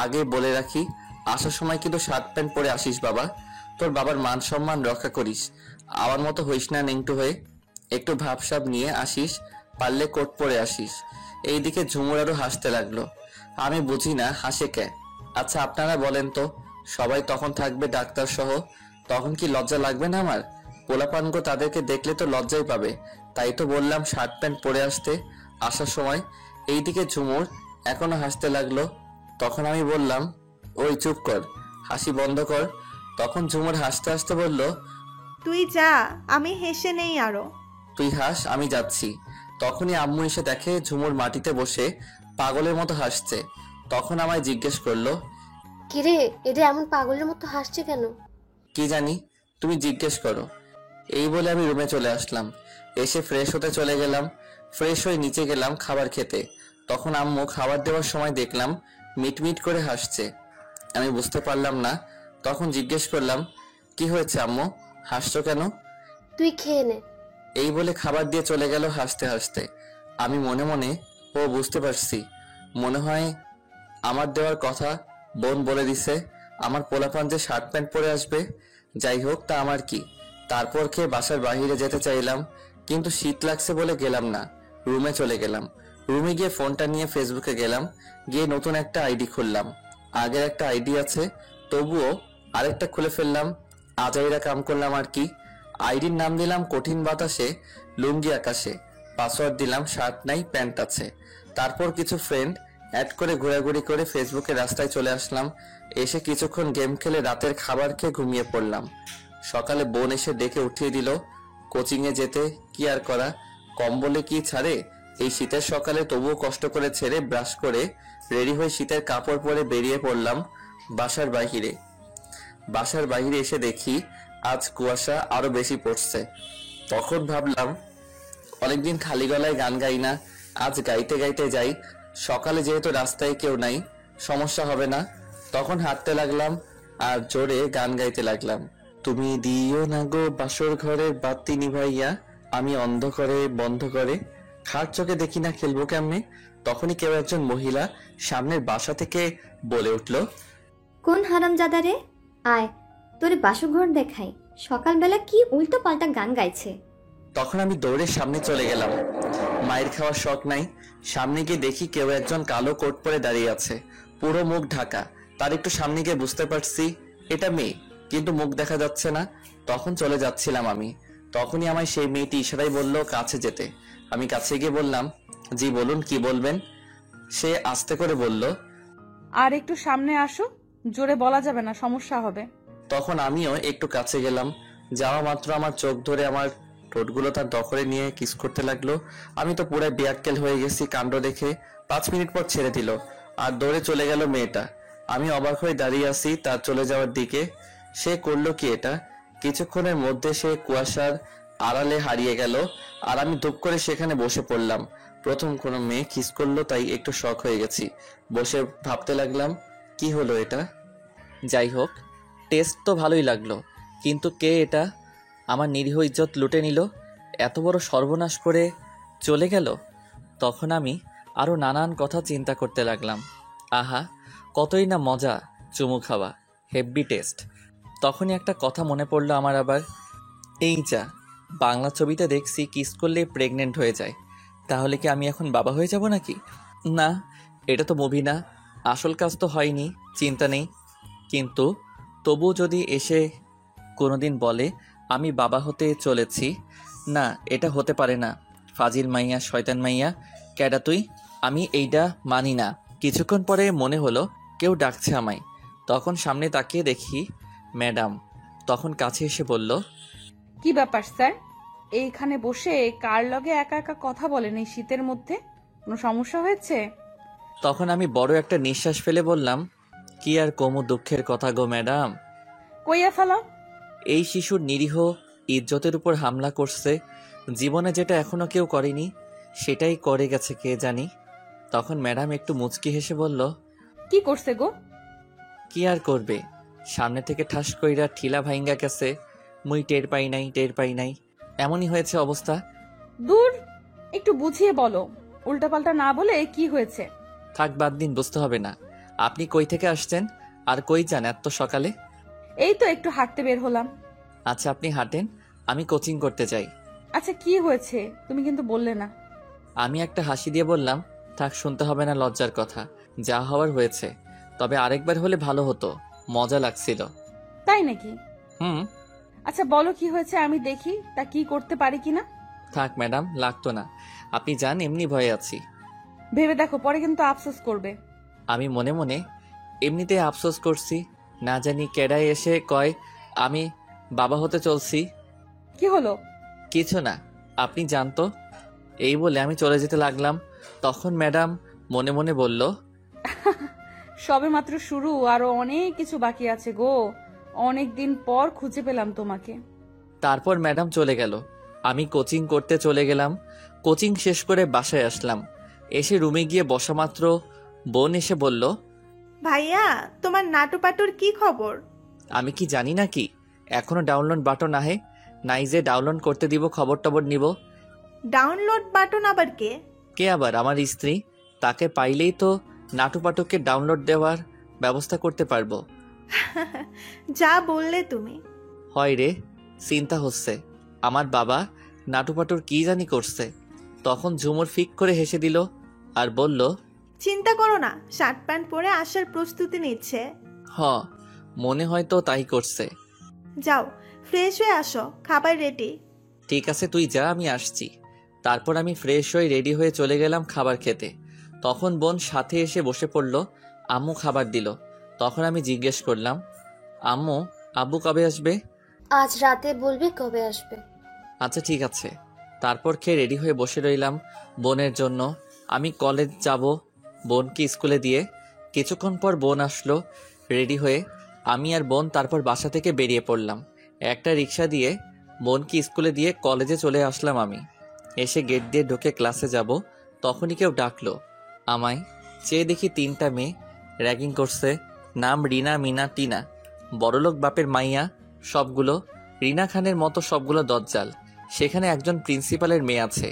আগেই বলে রাখি, আসার সময় কিন্তু শার্ট প্যান্ট পরে আসিস বাবা, তোর বাবার মান সম্মান রক্ষা করিস, আমার মতো হইস না নেংটু হয়ে, একটু ভাবসাব নিয়ে আসিস, পারলে কোট পরে আসিস। এইদিকে ঝুমুর আরো হাসতে লাগলো। আমি বুঝি না হাসে কে। আচ্ছা আপনারা বলেন তো, সবাই তখন থাকবে ডাক্তার সহ, তখন কি লজ্জা লাগবে না আমার? পোলাপানগো তাদেরকে দেখলে তো লজ্জাই পাবে, তাই তো বললাম শার্ট প্যান্ট পরে আসতে আসার সময়। এইদিকে ঝুমুর এখনো হাসতে লাগলো। তখন আমি বললাম, ওই চুপ কর, হাসি বন্ধ কর। তখন ঝুমুর হাসতে হাসতে বলল, তুই যা, আমি হেসে নেই আরো। তুই হাস, আমি যাচ্ছি। তখনই আম্মু এসে দেখে ঝুমুর মাটিতে বসে পাগলের মতো হাসছে। তখন আমায় জিজ্ঞেস করলো, কিরে, এটা এমন পাগলের মতো হাসছে কেন? কি জানি, তুমি জিজ্ঞেস করো। এই বলে আমি রুমে চলে আসলাম। এসে ফ্রেশ হতে চলে গেলাম। ফ্রেশ হয়ে নিচে গেলাম খাবার খেতে। তখন আম্মু খাবার দেওয়ার সময় দেখলাম মিটমিট করে হাসছে। আমি বুঝতে পারলাম না। তখন জিজ্ঞেস করলাম, কি হয়েছে আম্মু, হাসছো কেন? তুই খেয়ে নে। এই বলে খাবার দিয়ে চলে গেল হাসতে হাসতে। আমি মনে মনে, ও বুঝতে পারছি, মনে হয় আমার দেওয়ার কথা বোন বলে দিছে, আমার পোলাপান যে শার্ট প্যান্ট পরে আসবে। যাই হোক, তা আমার কি। তারপর খেয়ে বাসার বাহিরে যেতে চাইলাম, কিন্তু শীত লাগছে বলে গেলাম না। রুমে চলে গেলাম। রুমে গিয়ে ফোনটা নিয়ে ফেসবুকে গেলাম, গিয়ে নতুন একটা আইডি খুললাম। আগের একটা আইডি আছে, তবুও আরেকটা খুলে ফেললাম। আজাইরা কাম করলাম আর কি। আইডির নাম দিলাম কঠিন বাতাসে লুঙ্গি আকাশে। পাসওয়ার্ড দিলাম শার্ট নাই প্যান্ট আছে। তারপর কিছু ফ্রেন্ড অ্যাড করে ঘোরাঘুরি করে ফেসবুকে রাস্তায় চলে আসলাম। এসে কিছুক্ষণ গেম খেলে রাতের খাবার খেয়ে ঘুমিয়ে পড়লাম। সকালে বোন এসে ডেকে উঠিয়ে দিল। কোচিংয়ে যেতে কি আর করা, কম্বলে কি ছাড়ে এই শীতের সকালে, তবুও কষ্ট করে ছেড়ে ব্রাশ করে রেডি হয়ে শীতের কাপড় পরে বেরিয়ে পড়লাম বাসার বাহিরে। বাসার বাইরে এসে দেখি আজ কুয়াশা আরো বেশি পড়ছে। তখন ভাবলাম, অনেকদিন খালি গলায় গান গাই না, আজ গাইতে গাইতে যাই। সকালে যেহেতু রাস্তায় কেউ নাই, সমস্যা হবে না। তখন হাঁটতে লাগলাম আর জোরে গান গাইতে লাগলাম। তুমি দিও না গো বাসর ঘরের বাতি নিভাইয়া, আমি অন্ধকারে বন্ধ করে খাট চোখে দেখি না খেলবো কেমনে। তখনই কেউ একজন মহিলা সামনের বাসা থেকে বলে উঠল, কোন হারামজাদা রে, আয় তোরে বাসঘর দেখাই, সকালবেলা কি উল্টো পাল্টা গান গাইছে। তখন আমি দৌড়ে সামনে চলে গেলাম। মায়ের খাওয়ার শখ নাই। সামনে গিয়ে দেখি কেউ একজন কালো কোট পরে দাঁড়িয়ে আছে, পুরো মুখ ঢাকা। তার একটু সামনে গিয়ে বুঝতে পারছি এটা মেয়ে, কিন্তু মুখ দেখা যাচ্ছে না। তখন চলে যাচ্ছিলাম আমি। তখনই আমায় সেই মেয়েটি ইশারায় বলল কাছে যেতে। আমি কাছে গিয়ে বললাম, জি বলুন, কি বলবেন? সে আস্তে করে বলল, আর একটু সামনে আসো, জোরে বলা যাবে না, সমস্যা হবে। তখন আমিও একটু কাছে গেলাম। যাওয়া মাত্র আমার চোখ ধরে আমার ঠোঁটগুলো তার দখলে নিয়ে কিস করতে লাগলো। আমি তো পুরো বিয়াক্কেল হয়ে গেছি কাণ্ড দেখে। 5 মিনিট পর ছেড়ে দিল আর দৌড়ে চলে গেল মেয়েটা। আমি অবাক হয়ে দাঁড়িয়ে আছি তার চলে যাওয়ার দিকে। সে করলো কি এটা? কিছুক্ষণের মধ্যে সে কুয়াশার আড়ালে হারিয়ে গেল আর আমি ধূপ করে সেখানে বসে পড়লাম। প্রথম কোনো মেয়ে কিস করলো, তাই একটু শক হয়ে গেছি। বসে ভাবতে লাগলাম, কি হলো এটা? যাই হোক, টেস্ট তো ভালোই লাগলো, কিন্তু কে এটা? আমার নিরীহ ইজ্জত লুটে নিল, এত বড় সর্বনাশ করে চলে গেল। তখন আমি আরো নানান কথা চিন্তা করতে লাগলাম। আহা, কতই না মজা চুমু খাওয়া, হেভি টেস্ট। তখনই একটা কথা মনে পড়লো আমার আবার। এই যা, বাংলা ছবিতে দেখছি কিস করলে প্রেগনেন্ট হয়ে যায়, তাহলে কি আমি এখন বাবা হয়ে যাব নাকি? না, এটা তো মুভি না, আসল কাজ তো হয়নি, চিন্তা নেই। কিন্তু তবু যদি এসে কোনোদিন বলে আমি বাবা হতে চলেছি, না এটা হতে পারে না, ফাজিল মাইয়া, শয়তান মাইয়া, ক্যাডা তুই? আমি এইটা মানি না। কিছুক্ষণ পরে মনে হলো কেউ ডাকছে আমায়। তখন সামনে তাকিয়ে দেখি ম্যাডাম। তখন কাছে এসে বলল, কি ব্যাপার স্যার, এইখানে বসে কার লগে একা একা কথা বলেন এই শীতের মধ্যে? কোনো সমস্যা হয়েছে? তখন আমি বড় একটা নিঃশ্বাস ফেলে বললাম, কি আর কমু দুঃখের কথা গো ম্যাডাম। কইয়া ফেলাও। এই শিশুর নিরীহ ইজ্জতের উপর হামলা করছে, জীবনে যেটা এখনো কেউ করেনি সেটাই করে গেছে কে জানি। তখন ম্যাডাম একটু মুচকি হেসে বলল, কি করছে গো? কি আর করবে, সামনে থেকে ঠাস কইরা ঠিলা ভাইঙ্গা গেছে, মুই টের পাই নাই। এমনই হয়েছে অবস্থা। দূর, একটু বুঝিয়ে বলো, উল্টাপাল্টা না বলে কি হয়েছে। থাক বাদ দিন, বুঝতে হবে না। আপনি কই থেকে আসছেন আর কই যান এত সকালে? এই তো একটু হাঁটতে বের হলাম। আচ্ছা আপনি হাঁটেন, আমি কোচিং করতে যাই। আচ্ছা কি হয়েছে তুমি কিন্তু বললে না। আমি একটা হাসি দিয়ে বললাম, থাক শুনতে হবে না লজ্জার কথা, যা হওয়ার হয়েছে। তবে আরেকবার হলে ভালো হতো, মজা লাগছিল। তাই নাকি? হুম। আচ্ছা বলো কি হয়েছে, আমি দেখি তা কি করতে পারি কিনা। থাক ম্যাডাম, লাগতো না, আপনি যান, এমনি ভয়ে আছি। ভেবে দেখো, পরে কিন্তু আফসোস করবে। আমি মনে মনে এমনিতে আফসোস করছি, না জানি কেডাই এসে কয় আমি বাবা হতে চলছি। কি হলো? কিছু না, আপনি জানতো। এই বলে আমি চলে যেতে লাগলাম, তখন ম্যাডাম মনে মনে বলল, সবে মাত্র শুরু, আরো অনেক কিছু বাকি আছে গো। অনেক দিন পর খুঁজে পেলাম তোমাকে। তারপর ম্যাডাম চলে গেল, আমি কোচিং করতে চলে গেলাম। কোচিং শেষ করে বাসায় আসলাম। এসে রুমে গিয়ে বসা মাত্র বোন এসে বলল, ভাইয়া, তোমার নাটুপাটুর কি খবর? আমি কি জানি নাকি এখনো ডাউনলোড বাটন আহে নাই, যে ডাউনলোড করতে দিব, খবর টবর নিব। ডাউনলোড বাটন আবার কে? কে আবার? আমার স্ত্রী। তাকে পাইলেই তো নাটুপাটুকে ডাউনলোড দেওয়ার ব্যবস্থা করতে পারবো। যা বললে তুমি। হয় রে, চিন্তা হচ্ছে আমার বাবা নাটুপাটুর কি জানি করছে। তখন ঝুমুর ফিক করে হেসে দিল আর বলল, চিন্তা করো না, শার্ট প্যান্ট পরে আসার প্রস্তুতি নিচ্ছে। হ, মনে হয় তো তাই করছে। যাও ফ্রেশ হয়ে আসো, খাবার রেডি। ঠিক আছে তুই যা, আমি আসছি। তারপর আমি ফ্রেশ হয়ে রেডি হয়ে চলে গেলাম খাবার খেতে। তখন বোন সাথে এসে বসে পড়ল, আম্মু খাবার দিল। তখন আমি জিজ্ঞেস করলাম, আম্মু আব্বু কবে আসবে? আজ রাতে বলবে কবে আসবে। আচ্ছা ঠিক আছে। তারপর খেয়ে রেডি হয়ে বসে রইলাম বোনের জন্য। আমি কলেজ যাব বোনকে স্কুলে দিয়ে। কিছুক্ষণ পর বোন আসলো রেডি হয়ে। আমি আর বোন তারপর বাসা থেকে বেরিয়ে পড়লাম। একটা রিক্সা দিয়ে বোনকে স্কুলে দিয়ে কলেজে চলে আসলাম আমি। এসে গেট দিয়ে ঢুকে ক্লাসে যাব, তখনই কেউ ডাকলো আমায়। চেয়ে দেখি 3টা মেয়ে র্যাগিং করছে। নাম রিনা, মিনা, টিনা। বড়লোক বাপের মাইয়া সবগুলো। রিনা খানের মতো সবগুলো দজ্জাল। সেখানে একজন প্রিন্সিপালের মেয়ে আছে,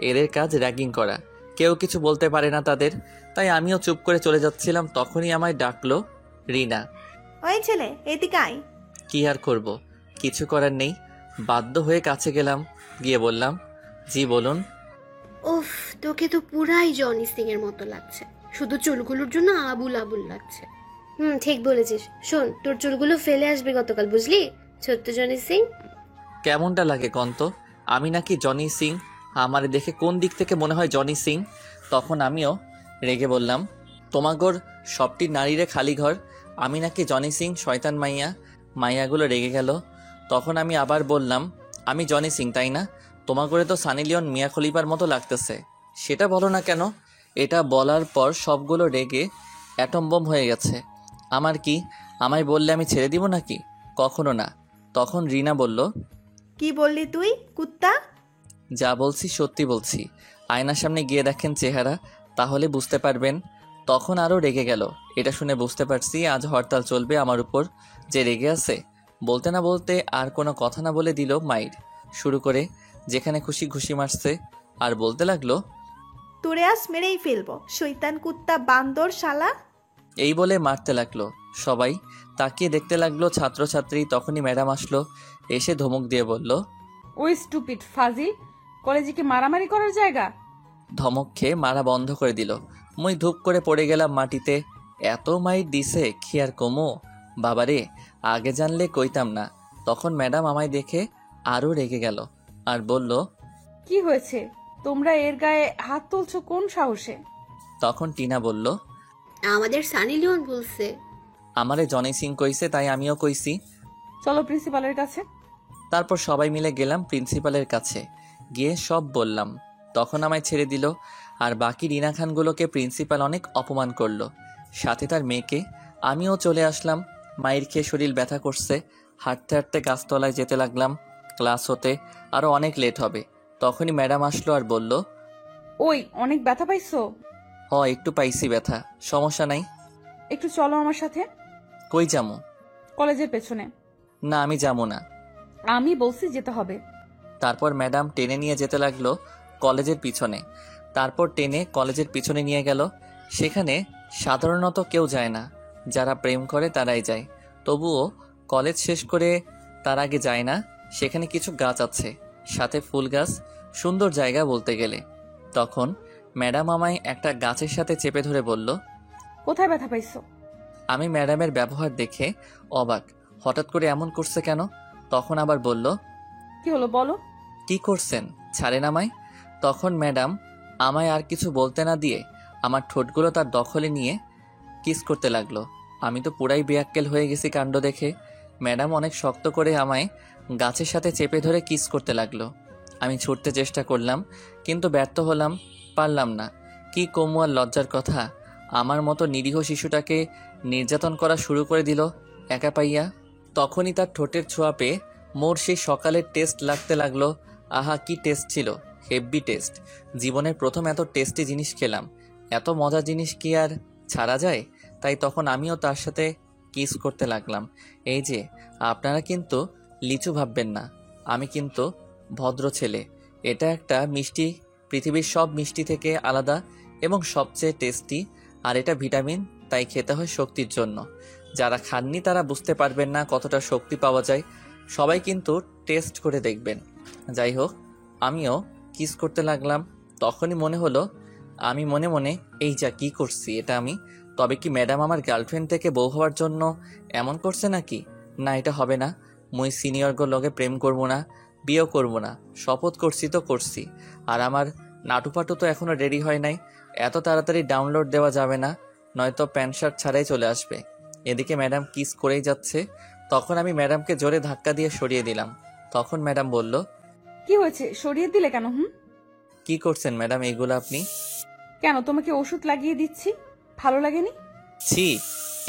এদের কাজ র্যাগিং করা। কেউ কিছু বলতে পারে না তাদের। তাই আমিও চুপ করে চলে যাচ্ছিলাম, তখনই আমায় ডাকলো রিনা। ওই ছেলে, এদিকে আয়। কি আর করব, কিছু করার নেই, বাধ্য হয়ে কাছে গেলাম। গিয়ে বললাম, জি বলুন। উফ, তোকে তো পুরাই জনি সিং এর মতো লাগছে, শুধু চুলগুলোর জন্য আবুল আবুল লাগছে। ঠিক বলেছিস। শোন, তোর চুলগুলো ফেলে আসবে গতকাল, বুঝলি? ছোট্ট জনি সিং। কেমনটা লাগে কন্ত? আমি নাকি জনি সিং? আমার দেখে কোন দিক থেকে মনে হয় জনি সিং? তখন আমিও রেগে বললাম, তোমাগোর সবটি নারীরে খালি ঘর, আমি নাকি জনি সিং শয়তান মাইয়া? মাইয়াগুলো রেগে গেল। তখন আমি আবার বললাম, আমি জনি সিং তাই না? তোমাগোরে তো সানি লিওন মিয়া খলিফার মতো লাগতেছে। সেটা বলো না কেন? এটা বলার পর সবগুলো রেগে অ্যাটম বোম হয়ে গেছে। আমার কি? আমায় বললে আমি ছেড়ে দিব নাকি? কখনো না। তখন রিনা বলল, কি বললি তুই, কুত্তা? যা বলছি সত্যি বলছি। আয়নার সামনে গিয়ে দেখেন চেহারা, তাহলে বুঝতে পারবেন। তখন আরও রেগে গেল। এটা শুনে বুঝতে পারছি আজ হরতাল চলবে আমার উপর। যে রেগে আছে, বলতে না বলতে আর কোনো কথা না বলে দিল মাইর শুরু করে, যেখানে খুশি ঘুষি মারছে। আর বলতে লাগলো, তোরে আজ মেরেই ফেলবো, শয়তান কুত্তা বান্দর শালা। এই বলে মারতে লাগলো। সবাই তাকিয়ে দেখতে লাগলো ছাত্রছাত্রী। তখনই ম্যাডাম আসলো, এসে ধমক দিয়ে বলল, ওই স্টুপিড ফাজিল, কলেজে কি মারামারি করার জায়গা? ধমক খেয়ে মারা বন্ধ করে দিল। মুই ধূপ করে পড়ে গেলাম মাটিতে। এত মাইর দিছে কি আর কমো? বাবারে, আগে জানলে কইতাম না। তখন ম্যাডাম আমায় দেখে আরও রেগে গেল আর বলল, কি হয়েছে? তোমরা এর গায়ে হাত তুলছো কোন সাহসে? তখন টিনা বলল, আমাদের সানি লিওন বলছে। আমারে জনি সিং কইছে, তাই আমিও কইছি। চলো প্রিন্সিপালের কাছে। তারপর সবাই মিলে গেলাম প্রিন্সিপালের কাছে, গিয়ে সব বললাম। তখন আমায় ছেড়ে দিল। আর বাকি রিনা খানগুলোকে প্রিন্সিপাল অনেক অপমান করলো, সাথে তার মেয়েকে। আমিও চলে আসলাম। মায়ের খেয়ে শরীর ব্যথা করছে। হাঁটতে হাঁটতে গাছতলায় যেতে লাগলাম। ক্লাস হতে আরও অনেক লেট হবে। তখনই ম্যাডাম আসলো আর বলল, ওই অনেক ব্যথা পাইছো? একটু পাইছি ব্যথা, সমস্যা নাই। একটু চলো আমার সাথে। কই যামু? কলেজের পেছনে। না, আমি যাবো না। আমি বলছি যেতে হবে। তারপর ম্যাডাম টেনে নিয়ে যেতে লাগলো কলেজের পিছনে। তারপর টেনে কলেজের পিছনে নিয়ে গেল। সেখানে সাধারণত কেউ যায় না, যারা প্রেম করে তারাই যায়। তবুও কলেজ শেষ করে তার আগে যায় না। সেখানে কিছু গাছ আছে, সাথে ফুল গাছ, সুন্দর জায়গা বলতে গেলে। তখন ম্যাডাম আমায় একটা গাছের সাথে চেপে ধরে বলল, কোথায় ব্যথা পাইছো? আমি ম্যাডামের ব্যবহার দেখে অবাক, হঠাৎ করে এমন করছে কেন? তখন আবার বলল, কি হলো বলো। কি করছেন, ছাড়েন আমায়। তখন ম্যাডাম আমায় আর কিছু বলতে না দিয়ে আমার ঠোঁটগুলো তার দখলে নিয়ে কিস করতে লাগলো। আমি তো পুরাই বেয়াক্কেল হয়ে গেছি কাণ্ড দেখে। ম্যাডাম অনেক শক্ত করে আমায় গাছের সাথে চেপে ধরে কিস করতে লাগলো। আমি ছুটতে চেষ্টা করলাম, কিন্তু ব্যর্থ হলাম, পারলাম না। কি কমু আর লজ্জার কথা, আমার মতো নিরীহ শিশুটাকে নির্যাতন করা শুরু করে দিল একা পাইয়া। তখনই তার ঠোঁটের ছোঁয়া পেয়ে মোর সেই সকালের টেস্ট লাগতে লাগলো। আহা, কি টেস্ট ছিল, হেভি টেস্ট। জীবনের প্রথম এত টেস্টি জিনিস খেলাম। এত মজার জিনিস কি আর ছাড়া যায়? তাই তখন আমিও তার সাথে কিস করতে লাগলাম। এই যে, আপনারা কিন্তু লিচু ভাববেন না, আমি কিন্তু ভদ্র ছেলে। এটা একটা মিষ্টি, পৃথিবীর সব মিষ্টি থেকে আলাদা এবং সবচেয়ে টেস্টি। আর এটা ভিটামিন, তাই খেতে হয় শক্তির জন্য। যারা খাননি তারা বুঝতে পারবেন না কতটা শক্তি পাওয়া যায়। সবাই কিন্তু টেস্ট করে দেখবেন। যাই হোক, আমিও কিস করতে লাগলাম। তখনই মনে হলো, আমি মনে মনে, এই যা কি করছি এটা আমি। তবে কি ম্যাডাম আমার গার্লফ্রেন্ড থেকে বউ হওয়ার জন্য এমন করছে নাকি? না, এটা হবে না। মুই সিনিয়রগুলোর লগে প্রেম করব না, বিয়েও করব না। শপথ করছি তো করছি। আর আমার নাটুপাটু তো এখনো রেডি হয় নাই। এত তাড়াতাড়ি ডাউনলোড দেওয়া যাবে না, নয়তো প্যান্ট শার্ট ছাড়াই চলে আসবে। এদিকে ম্যাডাম কিস করেই যাচ্ছে। তখন আমি ম্যাডামকে জোরে ধাক্কা দিয়ে সরিয়ে দিলাম। তখন ম্যাডাম বলল, কি হয়েছে, সরিয়ে দিলে কেন? কি করছেন ম্যাডাম এইগুলো আপনি? কেন, তোমাকে ওষুধ লাগিয়ে দিচ্ছি, ভালো লাগেনি? ছি,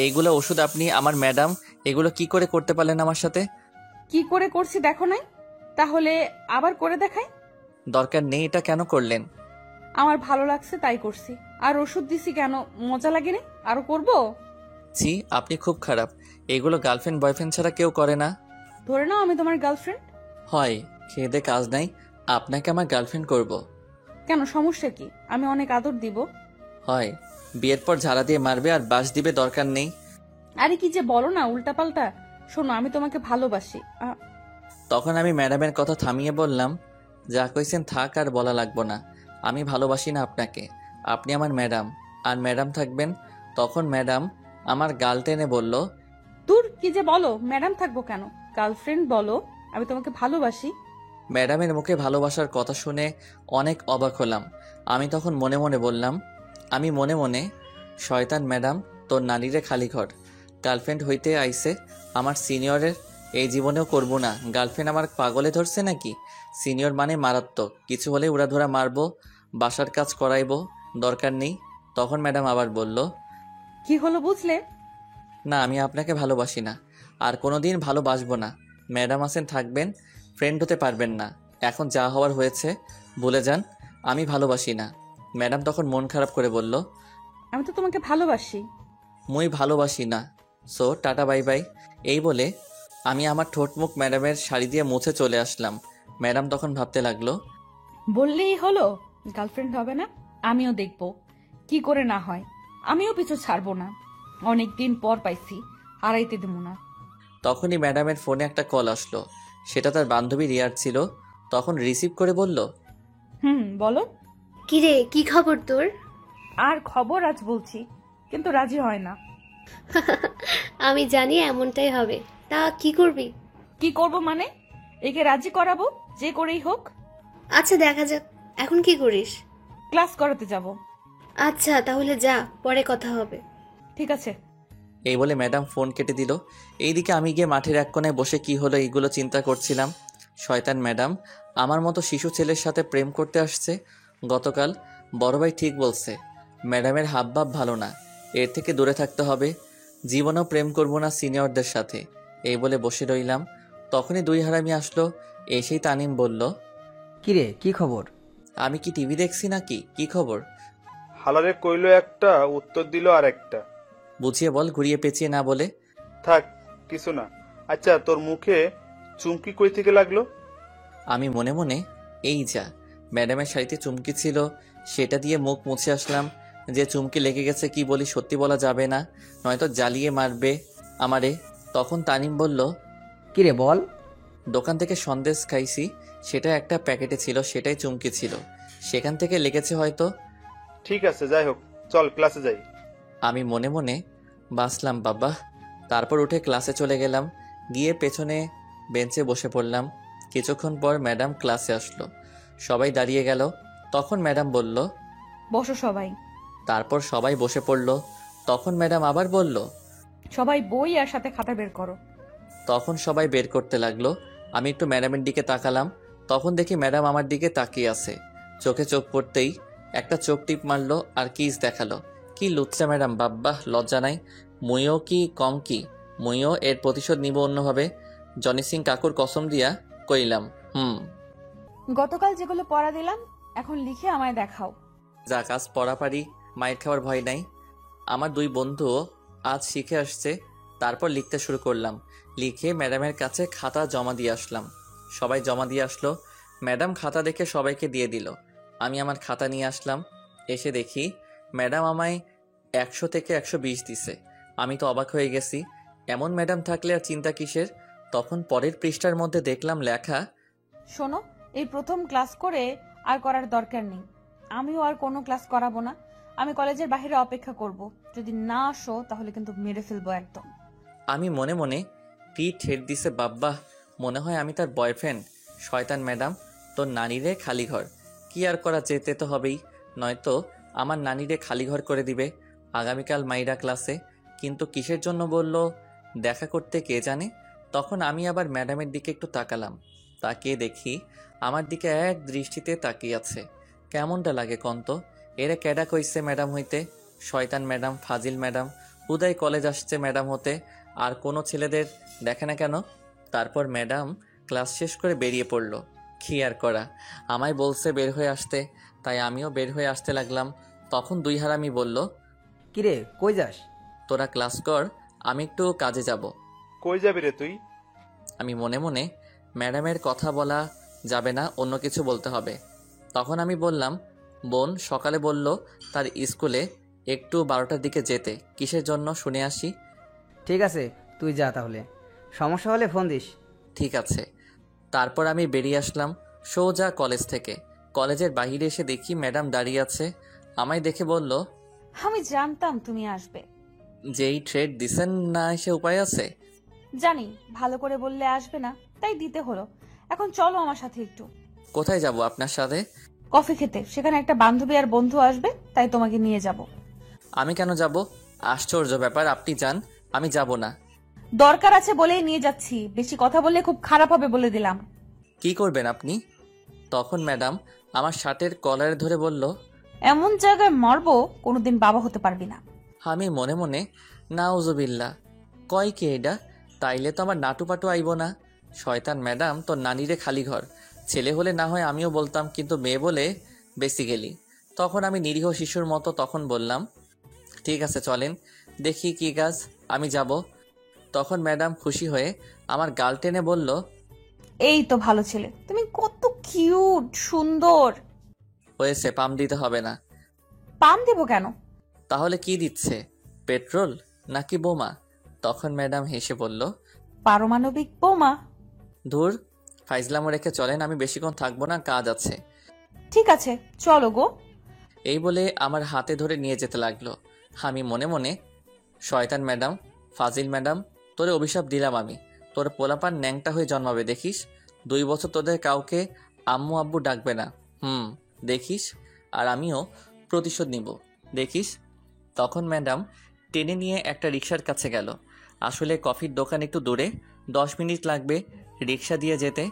এইগুলো ওষুধ আপনি? আমার ম্যাডাম, এগুলো কি করে করতে পারলেন আমার সাথে? কি করে করছি দেখো নাই? তাহলে আবার করে দেখাই? দরকার নেই, এটা কেন করলেন? আমার ভালো লাগছে তাই করছি। আর ওষুধ দিছি কেন, মজা লাগেনি? আরো করব? ছি, আপনি খুব খারাপ। এগুলো গার্লফ্রেন্ড বয়ফ্রেন্ড ছাড়া কেউ করে না। ধরে নাও আমি তোমার গার্লফ্রেন্ড। হয়, খেয়ে দে কাজ নাই, আপনাকে আমার গার্লফ্রেন্ড করব। কেন, সমস্যা কি? আমি অনেক আদর দিব। হয়, বিয়ের পর ঝাড়া দিয়ে মারবে আর বাস দিবে, দরকার নেই। আরে কি যে বলো না উল্টাপাল্টা। শোনো, আমি তোমাকে ভালোবাসি। তখন আমি ম্যাডামের কথা থামিয়ে বললাম, যা কইছেন থাক, আর বলা লাগবো না। আমি ভালোবাসি না আপনাকে, আপনি আমার ম্যাডাম, আর ম্যাডাম থাকবেন। তখন ম্যাডাম আমার গাল টেনে বলল, দূর, কি যে বলো, ম্যাডাম থাকবো কেন, গার্লফ্রেন্ড বলো। আমি তোমাকে ভালোবাসি। ম্যাডামের মুখে ভালোবাসার কথা শুনে অনেক অবাক হলাম। আমি তখন মনে মনে বললাম, আমি মনে মনে, শয়তান ম্যাডাম, তোর নালিরে খালি ঘর। গার্লফ্রেন্ড হইতে আইছে আমার সিনিয়রের, এই জীবনেও করব না। গার্লফ্রেন্ড আমার পাগলে ধরছে নাকি? সিনিয়র মানে মারাত্মক, কিছু হলে উড়াধুরা মারবো, বাসার কাজ করাইবো, দরকার নেই। তখন ম্যাডাম আবার বলল, কি হলো বুঝলে? না, আমি আপনাকে ভালোবাসি না, আর কোনোদিন ভালোবাসবো না। ম্যাডাম আছেন, থাকবেন, ফ্রেন্ড হতে পারবেন না। এখন যা হওয়ার হয়েছে, ভুলে যান, আমি ভালোবাসি না। ম্যাডাম তখন মন খারাপ করে বলল, আমি তো তোমাকে ভালোবাসি। মুই ভালোবাসি না, সো টাটা বাই বাই। এই বলে আমি আমার ঠোঁট মুখ ম্যাডামের শাড়ি দিয়ে মুছে চলে আসলাম। ম্যাডাম তখন ভাবতে লাগলো, বললেই হলো গার্লফ্রেন্ড হবে না? আমিও দেখবো কি করে না হয়। আমিও পিছু ছাড়বো না, অনেকদিন পর পাইছি, হারাইতে দেবো না। তখনই ম্যাডামের ফোনে একটা কল আসলো। সেটা তার বান্ধবী রিয়ার ছিল। তখন রিসিভ করে বলল, বলো। কিরে, কি খবর তোর? আর খবর আজ বলছি, কিন্তু রাজি হয় না। আমি জানি এমনটাই হবে। তা কি করবি? কি করব মানে? একে রাজি করাবো, যে করেই হোক। আচ্ছা, দেখা যাক। এখন কি করিস? ক্লাস করাতে যাব। আচ্ছা, তাহলে যা, পরে কথা হবে। ঠিক আছে। এই বলে ম্যাডাম ফোন কেটে দিল। এইদিকে আমি গিয়ে মাঠের এক কোণায় বসে কি হলো এইগুলো চিন্তা করছিলাম। শয়তান ম্যাডাম আমার মতো শিশু ছেলের সাথে প্রেম করতে আসছে। গতকাল বড় ভাই ঠিক বলছে, ম্যাডামের হাবভাব ভালো না, এর থেকে দূরে থাকতে হবে। জীবনেও প্রেম করব না সিনিয়রদের সাথে। এই বলে বসে রইলাম। তখনই দুই হারামি আসলো। এসেই তানিম বলল, কিরে, কি খবর? আমি কি টিভি দেখছি নাকি? কি খবর? হালারে কইলো একটা, উত্তর দিল আর একটা। বুঝিয়ে বল, ঘুরিয়ে পেঁচিয়ে না বলে। থাক, কিছু না। আচ্ছা, তোর মুখে চুমকি কই থেকে লাগলো? আমি মনে মনে এই যা, ম্যাডামের শাড়িতে চুমকি ছিল, সেটা দিয়ে মুখ মুছে আসলাম। যে চুমকি লেগে গেছে কি বলি সত্যি বলা যাবে না, নয়তো জ্বালিয়ে মারবে আমারে। তখন তানিম বলল, কিরে বল। দোকান থেকে সন্দেশ খাইছি, সেটা একটা প্যাকেটে ছিল, সেটাই চুমকি ছিল, সেখান থেকে লেগেছে হয়তো। ঠিক আছে, যাই হোক, চল ক্লাসে যাই। আমি মনে মনে বাসলাম বাবা। তারপর উঠে ক্লাসে চলে গেলাম, গিয়ে পেছনে বেঞ্চে বসে পড়লাম। কিছুক্ষণ পর ম্যাডাম ক্লাসে আসলো, সবাই দাঁড়িয়ে গেল। তখন ম্যাডাম বলল, বসো সবাই। তারপর সবাই বসে পড়ল। তখন ম্যাডাম আবার বলল, সবাই বই আর সাথে খাতা বের করো। তখন সবাই বের করতে লাগলো। আমি একটু ম্যাডামের দিকে তাকালাম, তখন দেখি ম্যাডাম আমার দিকে তাকিয়ে আছে। চোখে চোখ পড়তেই একটা চোখ টিপ মারলো আর কিস দেখালো। কি লুচ্চা ম্যাডাম, বাব্বা, লজ্জা নাই। মুইও কি কম কি, মুইও এর প্রতিশোধ নিব অন্যভাবে। জনি সিং কাকুর কসম দিয়া কইলাম। গতকাল যেগুলো পড়া দিলাম এখন লিখে আমায় দেখাও। যা কাজ পড়া পারি, মায়ের খাওয়ার ভয় নাই। আমার দুই বন্ধুও আজ শিখে আসছে। তারপর লিখতে শুরু করলাম। লিখে ম্যাডামের কাছে খাতা জমা দিয়ে আসলাম। সবাই জমা দিয়ে আসলো। ম্যাডাম খাতা দেখে সবাইকে দিয়ে দিল। আমি আমার খাতা নিয়ে আসলাম। এসে দেখি ম্যাডাম আমায় 100 থেকে 120 দিছে। আমি তো অবাক হয়ে গেছি, এমন ম্যাডাম থাকলে আর চিন্তা কিসের। তখন পরের পৃষ্ঠার মধ্যে দেখলাম লেখা, শোনো, এই প্রথম ক্লাস করে আর করার দরকার নেই। আমিও আর কোনো ক্লাস করাবো না। আমি কলেজের বাইরে অপেক্ষা করব। যদি না আসো তাহলে কিন্তু মেরে ফেলবো একদম। আমি মনে মনে কি ঠেট দিছে বাব্বা, মনে হয় আমি তার বয়ফ্রেন্ড। শয়তান ম্যাডাম, তোর নানিরে খালি ঘর। কি আর করা, যেতে তো হবেই, নয়তো আমার নানিরে খালি ঘর করে দিবে। আগামীকাল মাইরা ক্লাসে, কিন্তু কিসের জন্য বলল দেখা করতে কে জানে। তখন আমি আবার ম্যাডামের দিকে একটু তাকালাম। তাকিয়ে দেখি আমার দিকে এক দৃষ্টিতে তাকিয়ে আছে। কেমনটা লাগে কন্ত? এরা ক্যাডা কইছে ম্যাডাম হইতে? শয়তান ম্যাডাম, ফাজিল ম্যাডাম, উদয় কলেজ আসছে ম্যাডাম হতে, আর কোনো ছেলেদের দেখে না কেন? তারপর ম্যাডাম ক্লাস শেষ করে বেরিয়ে পড়ল। কি আর করা, আমায় বলছে বের হয়ে আসতে, তাই আমিও বের হয়ে আসতে লাগলাম। তখন দুই হারামি বলল, কিরে কই যাস? তোরা ক্লাস কর, আমি একটু কাজে যাব। কই যাবি রে তুই? আমি মনে মনে, ম্যাডামের কথা বলা যাবে না, অন্য কিছু বলতে হবে। তখন আমি বললাম, বোন সকালে বলল তার স্কুলে একটু 12টার দিকে যেতে, কিসের জন্য শুনে আসি। ঠিক আছে, তুই যা তাহলে, সমস্যা হলে ফোন দিস। ঠিক আছে। তারপর আমি বেরিয়ে আসলাম সোজা কলেজ থেকে। কলেজের বাইরে এসে দেখি ম্যাডাম দাঁড়িয়ে আছে। আমায় দেখে বলল, আমি জানতাম তুমি আসবে। যেই ট্রেড দিছেন না এসে উপায় আছে? জানি ভালো করে বললে আসবে না, তাই দিতে হলো। এখন চলো আমার সাথে একটু। কোথায় যাব আপনার সাথে? কফি খেতে। সেখানে একটা বান্ধবী আর বন্ধু আসবে, তাই তোমাকে নিয়ে যাব। আমি কেন যাব? আশ্চর্য ব্যাপার, আপনি যান, আমি যাব না। দরকার আছে বলেই নিয়ে যাচ্ছি। বেশি কথা বললে খুব খারাপ হবে বলে দিলাম। কি করবেন আপনি? তখন ম্যাডাম আমার শার্টের কলারে ধরে বলল, এমন জায়গায় মারবো কোনোদিন বাবা হতে পারবি না। আমি মনে মনে নাউজুবিল্লাহ, কয় কি এটা? তাইলে তো আমার নাটু পাটু আইব না। শয়তান ম্যাডাম, তোর নানিরে খালি ঘর। ছেলে হলে না হয় আমিও বলতাম, কিন্তু মেয়ে বলে বেসিক্যালি। তখন আমি নিরীহ শিশুর মতো তখন বললাম, ঠিক আছে চলেন, দেখি কি কাজ, আমি যাব। তখন ম্যাডাম খুশি হয়ে আমার গাল টেনে বলল, এই তো ভালো ছেলে, তুমি কত কিউট সুন্দর। হয়েছে, পাম দিতে হবে না। পাম দেব কেন? তাহলে কি দিচ্ছে, পেট্রোল নাকি বোমা? তখন ম্যাডাম হেসে বলল, পারমাণবিক বোমা। ধুর, ফাইজলামো রেখে চলেন, আমি বেশিক্ষণ থাকবো না, কাজ আছে। ঠিক আছে চলো গো। এই বলে আমার হাতে ধরে নিয়ে যেতে লাগলো। আমি মনে মনে, শয়তান ম্যাডাম, ফাজিল ম্যাডাম, তোরে অভিশাপ দিলাম আমি। তোর পোলাপান ন্যাংটা হয়ে জন্মাবে দেখিস। 2 বছর তোদের কাউকে আম্মু আব্বু ডাকবে না। দেখিস, আর আমিও প্রতিশোধ নিব, দেখিস। তখন ম্যাডাম টেনে নিয়ে একটা রিক্সার কাছে গেল। আসলে কফির দোকান একটু দূরে, 10 মিনিট লাগবে রিক্সা দিয়ে যেতে।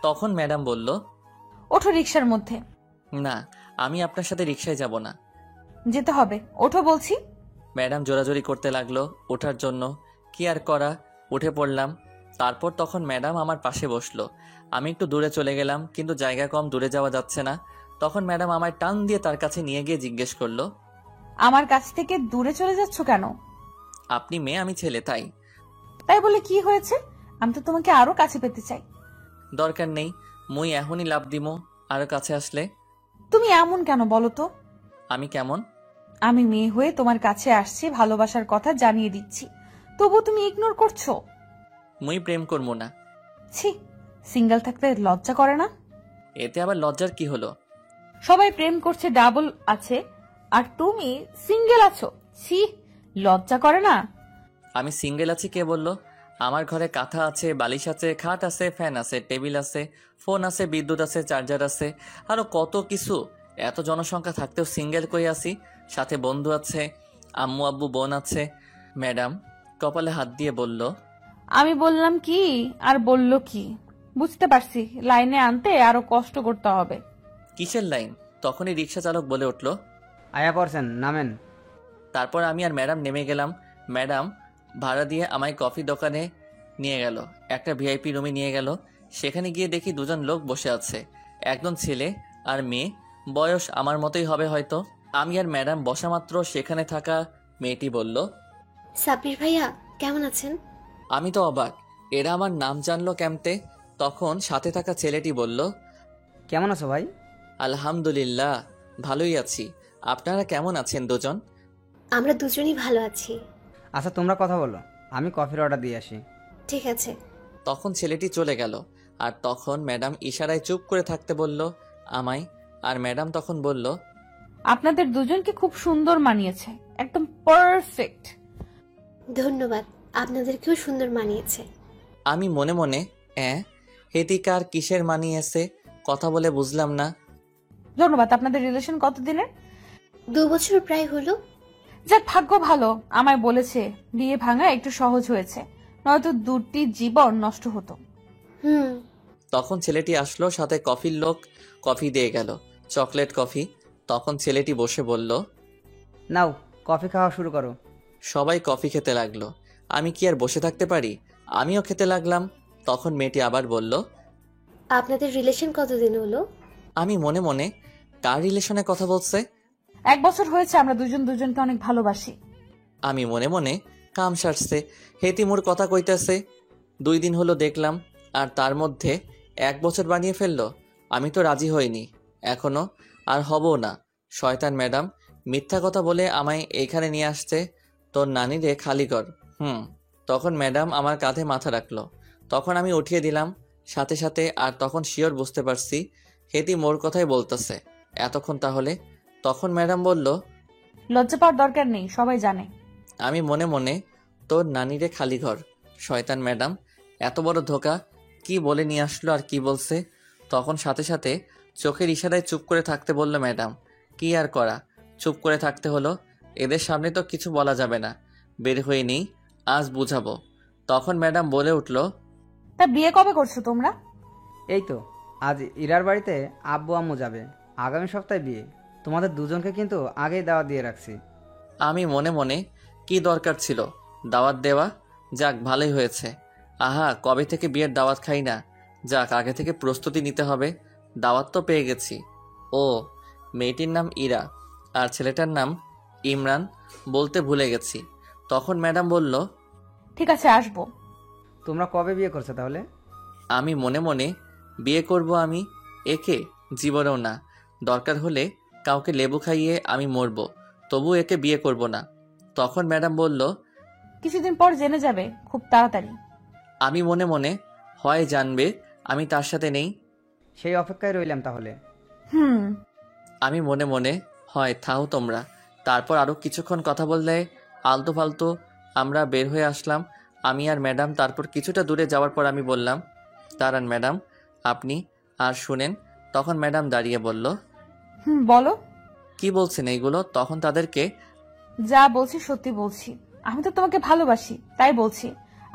তখন ম্যাডাম বলল, ওঠো রিক্সার মধ্যে। না, আমি আপনার সাথে রিক্সায় যাব না। যেতে হবে, ওঠো বলছি। ম্যাডাম জোরাজোরি করতে লাগলো ওঠার জন্য। কি আর করা, উঠে পড়লাম। তারপর তখন ম্যাডাম আমার পাশে বসলো। আমি একটু দূরে চলে গেলাম, কিন্তু জায়গা কম, দূরে যাওয়া যাচ্ছে না। তখন ম্যাডাম আমায় টান দিয়ে তার কাছে নিয়ে গিয়ে জিজ্ঞেস করলো, আমার কাছ থেকে দূরে চলে যাচ্ছ কেন? আপনি মেয়ে, আমি ছেলে, তাই। তাই বলে কি হয়েছে? আমি তো তোমাকে আরো কাছে পেতে চাই। দরকার নেই, মুই এখনই লাভ দিমো আরো কাছে আসলে। তুমি এমন কেন বলো তো? আমি কেমন? আমি মেয়ে হয়ে তোমার কাছে আসছি, ভালোবাসার কথা জানিয়ে দিচ্ছি, তবু তুমি ইগনোর করছো। মুই প্রেম করবো না। ছি, সিঙ্গেল থাকতে লজ্জা করে না? এতে আবার লজ্জার কি হলো? সবাই প্রেম করছে, ডাবল আছে, আর তুমি সিঙ্গেল আছো। ছি, লজ্জা করে না? আমি সিঙ্গেল আছি কে বললো? আমার ঘরে কাঁথা আছে, বালিশ আছে, খাট আছে, ফ্যান আছে, টেবিল আছে, ফোন আছে, বিদ্যুৎ আছে, চার্জার আছে, আরো কত কিছু। এত জনসংখ্যা থাকতেও সিঙ্গেল কই আছি। সাথে বন্ধু আছে, আম্মু আব্বু বোন আছে। ম্যাডাম কপালে হাত দিয়ে বলল, আমি বললাম কি আর বলল কি? বুঝতে পারছি, লাইনে আনতে আরো কষ্ট করতে হবে। কিসের লাইন? তখনই রিক্সা চালক বলে উঠল। আয়া পড়ছেন, নামেন। তারপর আমি আর ম্যাডাম নেমে গেলাম। ম্যাডাম ভাড়া দিয়ে আমায় কফি দোকানে নিয়ে গেল, একটা ভিআইপি রুমে নিয়ে গেল। সেখানে গিয়ে দেখি দুজন লোক বসে আছে, একজন ছেলে আর মেয়ে, বয়স আমার মতোই হবে হয়তো। আমি আর ম্যাডাম বসা মাত্র সেখানে থাকা মেয়েটি বলল, সাব্বির ভাইয়া কেমন আছেন? আমি তো অবাক, এরা আমার নাম জানলো কেমতে? তখন সাথে থাকা ছেলেটি বলল, কেমন আছো ভাই? আলহামদুলিল্লাহ ভালোই আছি। আপনারা কেমন আছেন দুজন? আমরা দুজনই ভালো আছি। আচ্ছা তোমরা কথা বলো, আমি কফির অর্ডার দিয়ে আসি। ঠিক আছে। তখন ছেলেটি চলে গেল। আর তখন ম্যাডাম ইশারায় চুপ করে থাকতে বলল আমায়। আর ম্যাডাম তখন বলল, আপনাদের দুজনকে খুব সুন্দর মানিয়েছে, একদম পারফেক্ট। ধন্যবাদ, আপনাদেরকেও সুন্দর মানিয়েছে। আমি মনে মনে হেতিকার কিসের মানিয়েছে কথা বলে বুঝলাম না। ধন্যবাদ। আপনাদের রিলেশন কতদিনের? 2 বছর প্রায় হলো। যাক, ভাগ্য ভালো, আমায় বলেছে বিয়ে ভাঙা একটু সহজ হয়েছে, নয়তো দুটি জীবন নষ্ট হতো। হুম। তখন ছেলেটি আসলো, সাথে কফির লোক কফি দিয়ে গেল, চকলেট কফি। তখন ছেলেটি বসে বলল, নাও কফি খাওয়া শুরু করো। সবাই কফি খেতে লাগলো। আমি কি আর বসে থাকতে পারি? আমিও খেতে লাগলাম। তখন মেয়েটি আবার বলল, আপনাদের রিলেশন কতদিন হলো? আমি মনে মনে কার রিলেশনে কথা বলছে? 1 বছর হয়েছে আমরা দুজন দুজনকে অনেক ভালোবাসি। আমি মনে মনে কাম সারছে, হেতি মোর কথা কইতাছে। 2 দিন হলো দেখলাম, আর তার মধ্যে 1 বছর বানিয়ে ফেললো। আমি তো রাজি হইনি এখনো, আর হবও না। শয়তান ম্যাডাম মিথ্যা কথা বলে আমায় এইখানে নিয়ে আসছে। তোর নানিরে খালি কর। তখন ম্যাডাম আমার কাঁধে মাথা রাখলো। তখন আমি উঠিয়ে দিলাম সাথে সাথে। আর তখন শিওর বুঝতে পারছি হেতি মোর কথাই বলতেছে এতক্ষণ তাহলে। তখন ম্যাডাম বলল, লজ্জা পাওয়ার দরকার নেই, সবাই জানে। আমি মনে মনে তোর নানিরে খালি ঘর। শয়তান ম্যাডাম এত বড় ধোকা, কি বলে নিয়ে আসলো আর কি বলছে। তখন সাথে সাথে চোখের ইশারায় চুপ করে থাকতে বলল ম্যাডাম। কি আর করা, চুপ করে থাকতে হলো। এদের সামনে তো কিছু বলা যাবে না, বের হয়ে নেই, আজ বুঝাবো। তখন ম্যাডাম বলে উঠল, তা বিয়ে কবে করছো তোমরা? এই তো আজ ইরার বাড়িতে আব্বু আম্মু যাবে, আগামী সপ্তাহে বিয়ে। তোমাদের দুজনকে কিন্তু আগেই দাওয়াত দিয়ে রাখছি। আমি মনে মনে কি দরকার ছিল দাওয়াত দেওয়া? যাক ভালোই হয়েছে। আহা, কবে থেকে বিয়ের দাওয়াত খাই না। যাক, আগে থেকে প্রস্তুতি নিতে হবে। দাওয়াত তো পেয়ে গেছি। ও, মেয়েটির নাম ইরা আর ছেলেটার নাম ইমরান, বলতে ভুলে গেছি। তখন ম্যাডাম বলল, ঠিক আছে, আসবো। তোমরা কবে বিয়ে করছো তাহলে? আমি মনে মনে বিয়ে করব আমি? একে জীবনেও না। দরকার হলে কাউকে লেবু খাইয়ে আমি মরব, তবু একে বিয়ে করব না। তখন ম্যাডাম বলল, কিছুদিন পর জেনে যাবে, খুব তাড়াতাড়ি। আমি মনে মনে হয় জানবে আমি তার সাথে নেই। সেই অপেক্ষায় রইলাম তাহলে। আমি মনে মনে হয় থাও তোমরা। তারপর আরো কিছুক্ষণ কথা বললে আলতু ফালতু আমরা বের হয়ে আসলাম, আমি আর ম্যাডাম। তারপর কিছুটা দূরে যাওয়ার পর আমি বললাম, দাঁড়ান ম্যাডাম, আপনি আর শুনেন। তখন ম্যাডাম দাঁড়িয়ে বলল, বলো। কি বলছেন এইগুলো? তখন তাদেরকে, যা বলছি সত্যি বলছি, আমি তো তোমাকে ভালোবাসি তাই বলছি।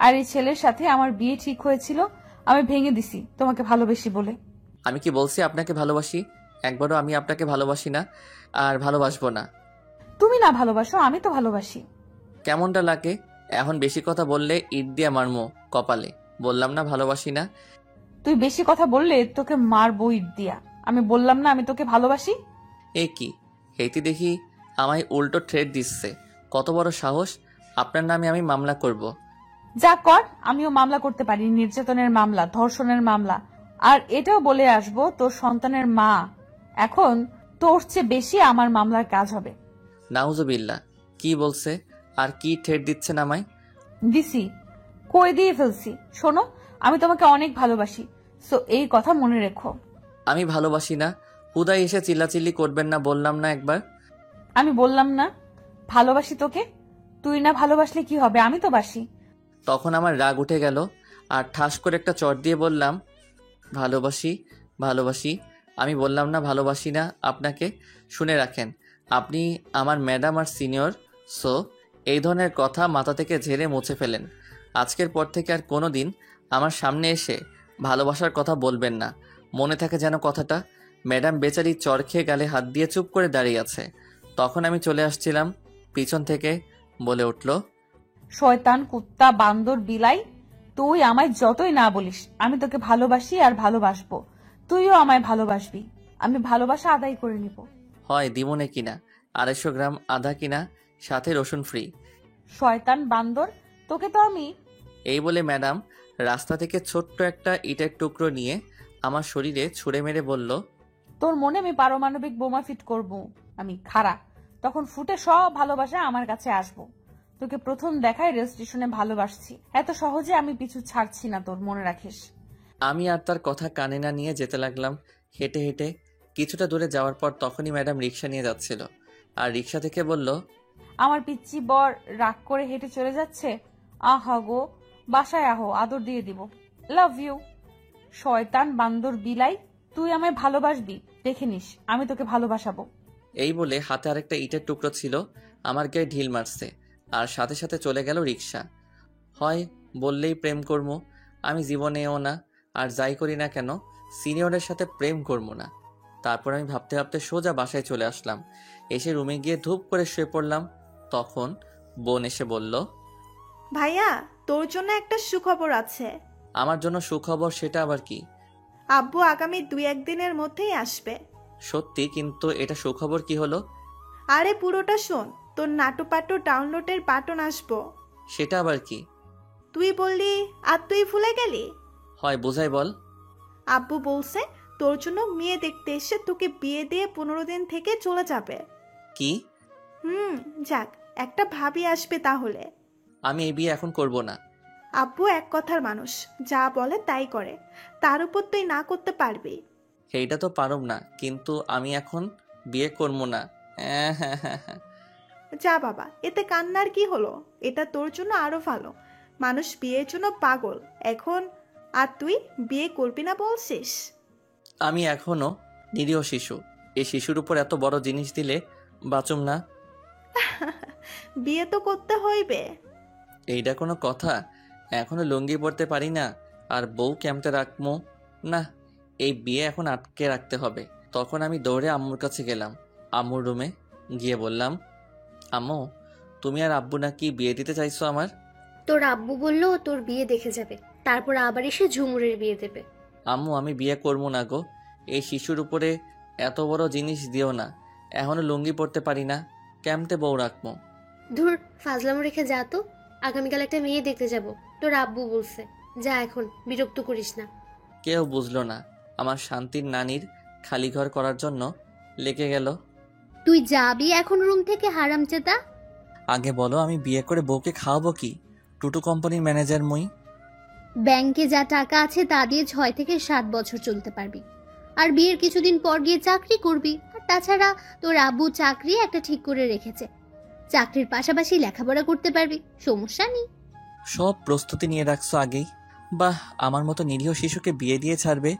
আর এই ছেলের সাথে আমার বিয়ে ঠিক হয়েছিল, আমি ভেঙে দিছি তোমাকে ভালোবেসি বলে। আমি কি বলছি আপনাকে ভালোবাসি? একবারও আমি আপনাকে ভালোবাসি না, আর ভালোবাসবো না। তুমি না ভালোবাসো, আমি তো ভালোবাসি। কেমনটা লাগে? এখন বেশি কথা বললে ইট দিয়া মারমো কপালে। বললাম না ভালোবাসি না। তুই বেশি কথা বললে তোকে মারবো ইট দিয়া। আমি বললাম না আমি তোকে ভালোবাসি। এ কি, হেতি দেখি আমায় উল্টো থ্রেট দিচ্ছে। কত বড় সাহস! আপনার নামে আমি মামলা করব। যা কর, আমিও মামলা করতে পারি, নির্যাতনের মামলা, ধর্ষণের মামলা, আর এটাও বলে আসবো, তোর সন্তানের মা এখন তোর চেয়ে বেশি আমার মামলার কাজ হবে। নাউজুবিল্লাহ, কি বলছে আর কি ঠেট দিচ্ছেন আমায়? দিছি, কই দিয়ে ফেলছি। শোনো, আমি তোমাকে অনেক ভালোবাসি, সো এই কথা মনে রেখো। আমি ভালোবাসি না, হুদাই এসে চিল্লাচিল্লি করবেন না, বললাম না একবার? আমি বললাম না ভালোবাসি তোকে? তুই না ভালোবাসলে কি হবে, আমি তো বাসি। তখন আমার রাগ উঠে গেল আর ঠাস করে একটা চট দিয়ে বললাম, ভালোবাসি ভালোবাসি। আমি বললাম না ভালোবাসি না আপনাকে? শুনে রাখেন, আপনি আমার ম্যাডাম আর সিনিয়র, সো এই ধরনের কথা মাথা থেকে ঝেড়ে মুছে ফেলেন। আজকের পর থেকে আর কোনো দিন আমার সামনে এসে ভালোবাসার কথা বলবেন না, মনে থাকে যেন কথাটা। ম্যাডাম বেচারি চর খেয়ে গালে হাত দিয়ে চুপ করে দাঁড়িয়ে আছে। তখন আমি চলে আসছিলাম, পিছন থেকে বলে উঠল, শয়তান, কুত্তা, বান্দর, বিলাই, তুই আমায় যতই না বলিস, আমি তোকে ভালোবাসি আর ভালোবাসবো। তুইও আমায় ভালোবাসবি, আমি ভালোবাসা আদায় করে নিব। হয় দিমনে কিনা 250 গ্রাম আধা কিনা, সাথে রসুন ফ্রি। শয়তান, বান্দর, তোকে তো আমি। এই বলে ম্যাডাম রাস্তা থেকে ছোট্ট একটা ইটের টুকরো নিয়ে আমার শরীরে ছুঁড়ে মেরে বলল, তোর মনে আমি পারমাণবিক বোমা ফিট করব। আমি খাড়া, তখন ফুটে সব ভালোবাসা আমার কাছে আসবো। তোকে প্রথম দেখায় রেল স্টেশনে ভালোবাসছি, এত সহজে আমি পিছু ছাড়ছি না তোর, মনে রাখিস। আমি আর তার কথা কানে না নিয়ে যেতে লাগলাম হেঁটে হেঁটে। কিছুটা দূরে যাওয়ার পর তখনই ম্যাডাম রিক্সা নিয়ে যাচ্ছিল আর রিক্সা থেকে বলল, আমার পিচ্চি বর রাগ করে হেঁটে চলে যাচ্ছে। আহা গো, বাসায় আহো, আদর দিয়ে দিব। Love you. শয়তান, বান্দর, বিলাই, তুই আমায় ভালোবাসবি, দেখে নিস আমি তোকে ভালোবাসাবো। এই বলে হাতে আরেকটা ইটের টুকরো ছিল, আমার গায়ে ঢিল মারছে আর সাথে সাথে চলে গেল রিক্সা। হয় বললেই প্রেম করবো, আমি জীবনেও না, আর যাই করি না কেন সিনিয়রের সাথে প্রেম করবো না। তারপর আমি ভাবতে ভাবতে সোজা বাসায় চলে আসলাম। এসে রুমে গিয়ে ধূপ করে শুয়ে পড়লাম। তখন বোন এসে বলল, ভাইয়া, তোর জন্য একটা সুখবর আছে। আমার জন্য সুখবর? সেটা আবার কি? আব্বু আগামী 2-1 দিনের মধ্যেই আসবে। সত্যি? কিন্তু এটা সুখবর কি হলো? আরে পুরোটা শোন, তোর নাটুপাটু ডাউনলোডের বাটন আসবো। সেটা আবার কি? তুই বললি আর তুই ভুলে গেলি? হয় বোঝাই বল। আব্বু বলছে তোর জন্য মেয়ে দেখতে এসে তোকে বিয়ে দিয়ে 15 দিন থেকে চলে যাবে। কি? যাক, একটা ভাবি আসবে তাহলে। আমি এই বিয়ে এখন করব না। আব্বু এক কথার মানুষ, যা বলে তাই করে, তার উপর তুই না করতে পারবি? সেইটা তো পারব না, কিন্তু আমি এখন বিয়ে করবো না। যা বাবা, এতে কান্নার কি হলো? এটা তোর জন্য আরো ভালো। মানুষ বিয়ের জন্য পাগল এখন, আর তুই বিয়ে করবি না বলছিস? আমি এখনো নিরীহ শিশু, এই শিশুর উপর এত বড় জিনিস দিলে বাঁচুম না। বিয়ে তো করতে হইবে। এইটা কোনো কথা? এখনো লুঙ্গি পরতে পারি না, আর বউ কেমতে রাখবো? না, এই বিয়ে এখন আটকে রাখতে হবে। তখন আমি দৌড়ে আম্মুর কাছে গেলাম। আম্মুর রুমে গিয়ে বললাম, আম্মু, তুমি আর আব্বু নাকি বিয়ে দিতে চাইছো আমার? তোর আব্বু বললো তোর বিয়ে দেখে যাবে, তারপর আবার এসে ঝুমুরের বিয়ে দেবে। আম্মু, আমি বিয়ে করবো না গো। এই শিশুর উপরে এত বড় জিনিস দিও না। এখনো লুঙ্গি পরতে পারি না, কেমতে বউ রাখবো? ধুর, ফাজলামো রেখে যা তো। আগামীকাল একটা মেয়ে দেখতে যাব, তোর আব্বু বলছে। যা এখন, বিরক্ত করিস না। কেউ বুঝলো না, আমার শান্তির নানির খালি ঘর করার জন্য লেগে গেল। তুই যাবি এখন রুম থেকে, হারামজাদা? আগে বলো, আমি বিয়ে করে বউকে খাওয়াবো কি? টুটু কোম্পানির ম্যানেজার মই। ব্যাংকে যা টাকা আছে তা দিয়ে 6 থেকে 7 বছর চলতে পারবি, আর বিয়ের কিছুদিন পর গিয়ে চাকরি করবি। আর তাছাড়া তোর আব্বু চাকরি একটা ঠিক করে রেখেছে, চাকরির পাশাপাশি লেখাপড়া করতে পারবি, সমস্যা নেই। সব প্রস্তুতি নিয়ে রাখছো আগেই। বাহ, আমার মতো নিরীহ শিশুকে বিয়ে দিয়ে ছাড়বে,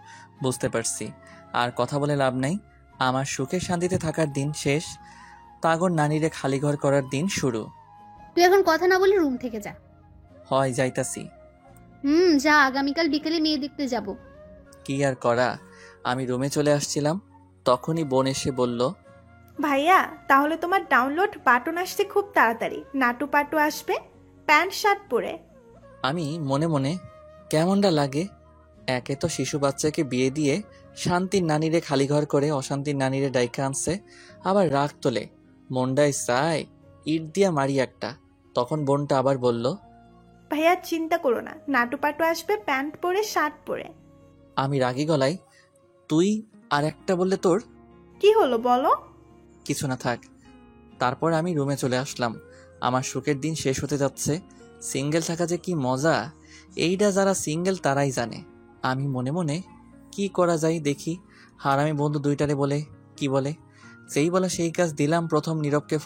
বুঝতে পারছি। আর কথা বলে লাভ নাই, আমার সুখে শান্তিতে থাকার দিন শেষ, তাগর নানিরে খালি ঘর করার দিন শুরু। তুই এখন কথা না বলে রুম থেকে যা। হয় যাইতাছি। যা, আগামীকাল বিকেলে মেয়ে দেখতে যাব। কি আর করা, আমি রুমে চলে আসছিলাম, তখনই বোন এসে বলল, ভাইয়া, তাহলে তোমার ডাউনলোড বাটন আসছে খুব তাড়াতাড়ি। নাটুপাটু আসবে প্যান্ট শার্ট পরে। আমি মনে মনে কেমনটা লাগে, একে তো শিশু বাচ্চাকে বিয়ে দিয়ে শান্তির নানিরে খালি ঘর করে অশান্তির নানিরে ডাইকা আনছে, আবার রাগ তোলে, মন্ডায় চায় ইট দিয়া মারি একটা। তখন বোনটা আবার বলল, ভাইয়া চিন্তা করো না, নাটুপাটু আসবে প্যান্ট পরে শার্ট পরে। আমি রাগী গলায়, তুই আর একটা বললে তোর? কি হলো বলো? কিছু না, থাক। তারপর আমি রুমে চলে আসলাম। আমার সুখের দিন শেষ হতে যাচ্ছে। সিঙ্গেল থাকা যে কি মজা, এইটা যারা সিঙ্গেল তারাই জানে। আমি মনে মনে কি করা যায় দেখি। হারামি বন্ধু দুইটারে বলে কি বলে, সেই বলে সেই কাজ দিলাম। প্রথম নীরবকে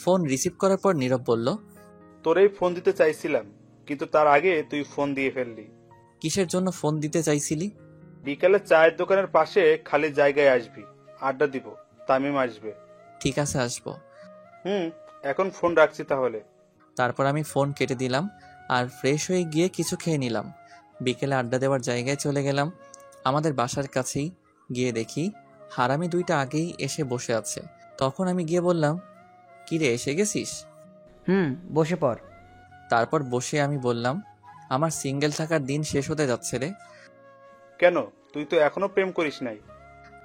ফোন রিসিভ করার পর নীরব বলল, তোরেই ফোন দিতে চাইছিলাম, কিন্তু তার আগে তুই ফোন দিয়ে ফেললি। কিসের জন্য ফোন দিতে চাইছিলি? বিকালে চায়ের দোকানের পাশে খালি জায়গায় আসবি, আড্ডা দিব, তামিম আসবে। ঠিক আছে, আসবো। এখন ফোন রাখছি তাহলে। তারপর আমি ফোন কেটে দিলাম আর ফ্রেশ হয়ে গিয়ে কিছু খেয়ে নিলাম। বিকেলে আড্ডা দেওয়ার জায়গায় চলে গেলাম। আমাদের বাসার কাছেই গিয়ে দেখি হারামি দুইটা আগেই এসে বসে আছে। তখন আমি গিয়ে বললাম, কিরে এসে গেছিস? বসে পড়। তারপর বসে আমি বললাম, আমার সিঙ্গেল থাকার দিন শেষ হতে যাচ্ছে রে। কেন, তুই তো এখনো প্রেম করিস নাই?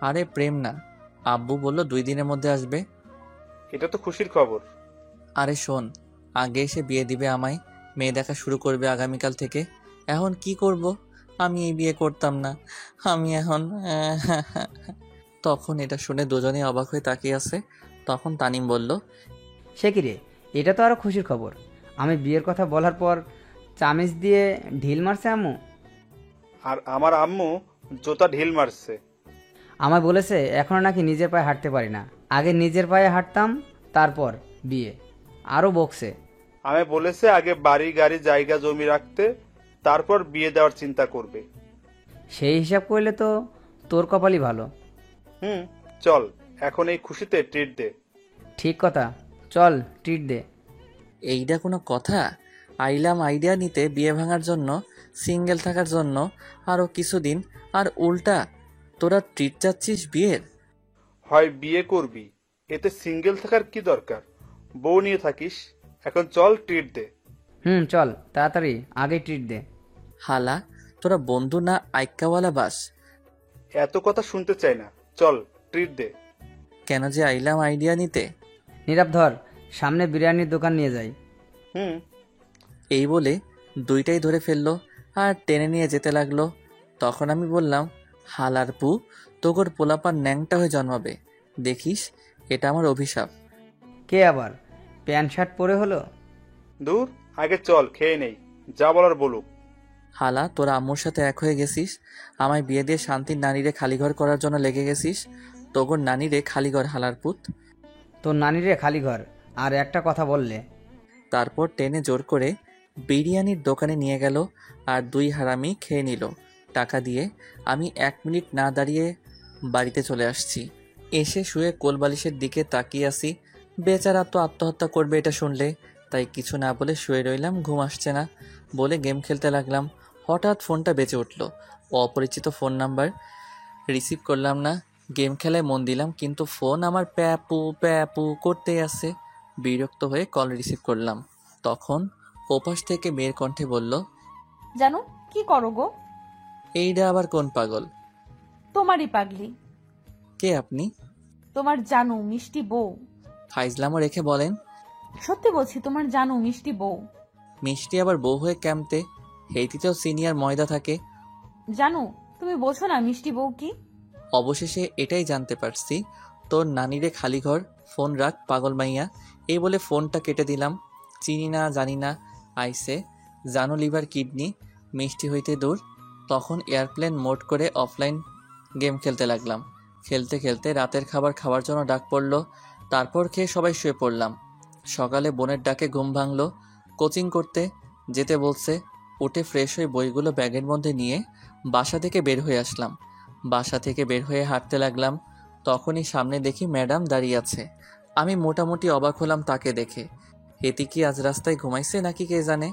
আরে প্রেম না, আব্বু বলল 2 দিনের মধ্যে আসবে। এটা তো খুশির খবর। আরে শোন, আগে এসে বিয়ে দিবে আমায়, মেয়ে দেখা শুরু করবে আগামীকাল থেকে। এখন কি করব? আমি এই বিয়ে করতাম না, আমি এখন তখন এটা শুনে দুজনেই অবাক হয়ে তাকিয়ে আছে। তখন তানিম বলল, সে কি রে, এটা তো আরো খুশির খবর। আমি বিয়ের কথা বলার পর চামিচ দিয়ে ঢিল মারছে আম্মু। আর আমার আম্মু জোতা ঢিল মারছে। আমায় বলেছে এখনো নাকি নিজের পায়ে হাঁটতে পারি না, আগে নিজের পায়ে হাঁটতাম তারপর বিয়ে। আরও বকছে। আমি বলেছে আগে বাড়ি গাড়ি জায়গা জমি রাখতে, তারপর বিয়ে দেওয়ার চিন্তা করবে। সেই হিসাব করলে তো তোর কপালই ভালো। চল এখন এই খুশিতে ট্রিট দে। ঠিক কথা, চল ট্রিট দে। এইটা কোনো কথা? আইলাম আইডিয়া নিতে বিয়ে ভাঙার জন্য, সিঙ্গেল থাকার জন্য আরও কিছুদিন, আর উল্টা তোরা ট্রিট চাচ্ছিস বিয়ের? হয় বিয়ে করবি, এতে সিঙ্গেল থাকার কি দরকার? বউ নিয়ে থাকিস। এখন চল ট্রিট দে। চল তাড়াতাড়ি আগে ট্রিট দে। হালা, তোরা বন্ধু না আইক্কাওয়ালা বাস? এত কথা শুনতে চাই না, চল ট্রিট দে। কেন যে আইলাম আইডিয়া নিতে। নীরব ধর, সামনে বিরিয়ানির দোকান নিয়ে যাই। এই বলে দুইটাই ধরে ফেললো আর টেনে নিয়ে যেতে লাগলো। তখন আমি বললাম, হালার পু, তোগর পোলাপার ন্যাংটা হয়ে জন্মাবে, দেখিস এটা আমার অভিশাপ। কে আবার প্যান্ট শার্ট পরে হলো? দূর, আগে চল খেয়ে নেই, যা বলার বলুক। হালা, তোরা আম্মুর সাথে এক হয়ে গেছিস, আমায় বিয়ে দিয়ে শান্তির নানিরে খালিঘর করার জন্য লেগে গেছিস। তোগর নানিরে খালিঘর, হালার পুত। তোর নানিরে খালি ঘর আর একটা কথা বললে। তারপর টেনে জোর করে বিরিয়ানির দোকানে নিয়ে গেল আর 2 হারামি খেয়ে নিল টাকা দিয়ে। আমি 1 মিনিট না দাঁড়িয়ে বাড়িতে চলে আসছি। এসে শুয়ে কোলবালিশের দিকে তাকিয়ে আসি। বেচারা তো আত্মহত্যা করবে এটা শুনলে, তাই কিছু না বলে শুয়ে রইলাম। ঘুম আসছে না বলে গেম খেলতে লাগলাম। হঠাৎ ফোনটা বেজে উঠল, অপরিচিত ফোন নাম্বার। রিসিভ করলাম না, গেম খেলায় মন দিলাম, কিন্তু ফোন আমার প্যাপু প্যাপু করতেই আছে। বিরক্ত হয়ে কল রিসিভ করলাম। তখন ওপাশ থেকে মেয়ের কণ্ঠে বলল, জানো কি করো গো? এইটা আবার কোন পাগল? তোমারই পাগলি। কে আপনি? তোমার জানু মিষ্টি বউ। ফাইজলামও রেখে বলেন, সত্যি বলছি, তোমার জানু মিষ্টি বউ। মিষ্টি আবার বউ হয়ে ক্যাম্পতে? হেইতিতেও সিনিয়র ময়দা থাকে। জানু, তুমি বোঝো না মিষ্টি বউ কি? অবশেষে এটাই জানতে পারছি, তোর নানিরে খালি ঘর, ফোন রাখ পাগল মাইয়া। এই বলে ফোনটা কেটে দিলাম। চিনি না জানি না আইসে, জানো লিভার কিডনি, মিষ্টি হইতে দূর। তখন এয়ারপ্লেন মোড করে অফলাইন গেম খেলতে লাগলাম। খেলতে খেলতে রাতের খাবার খাওয়ার জন্য ডাক পড়লো। তারপর খেয়ে সবাই শুয়ে পড়লাম। সকালে বোনের ডাকে ঘুম ভাঙলো। কোচিং করতে যেতে বলছে। উঠে ফ্রেশ হয়ে বইগুলো ব্যাগের মধ্যে নিয়ে বাসা থেকে বের হয়ে আসলাম। বাসা থেকে বের হয়ে হাঁটতে লাগলাম। তখনই সামনে দেখি ম্যাডাম দাঁড়িয়ে আছে। আমি মোটামুটি অবাক হলাম তাকে দেখে। হেতি কি আজ রাস্তায় ঘুমাইছে নাকি কে জানে,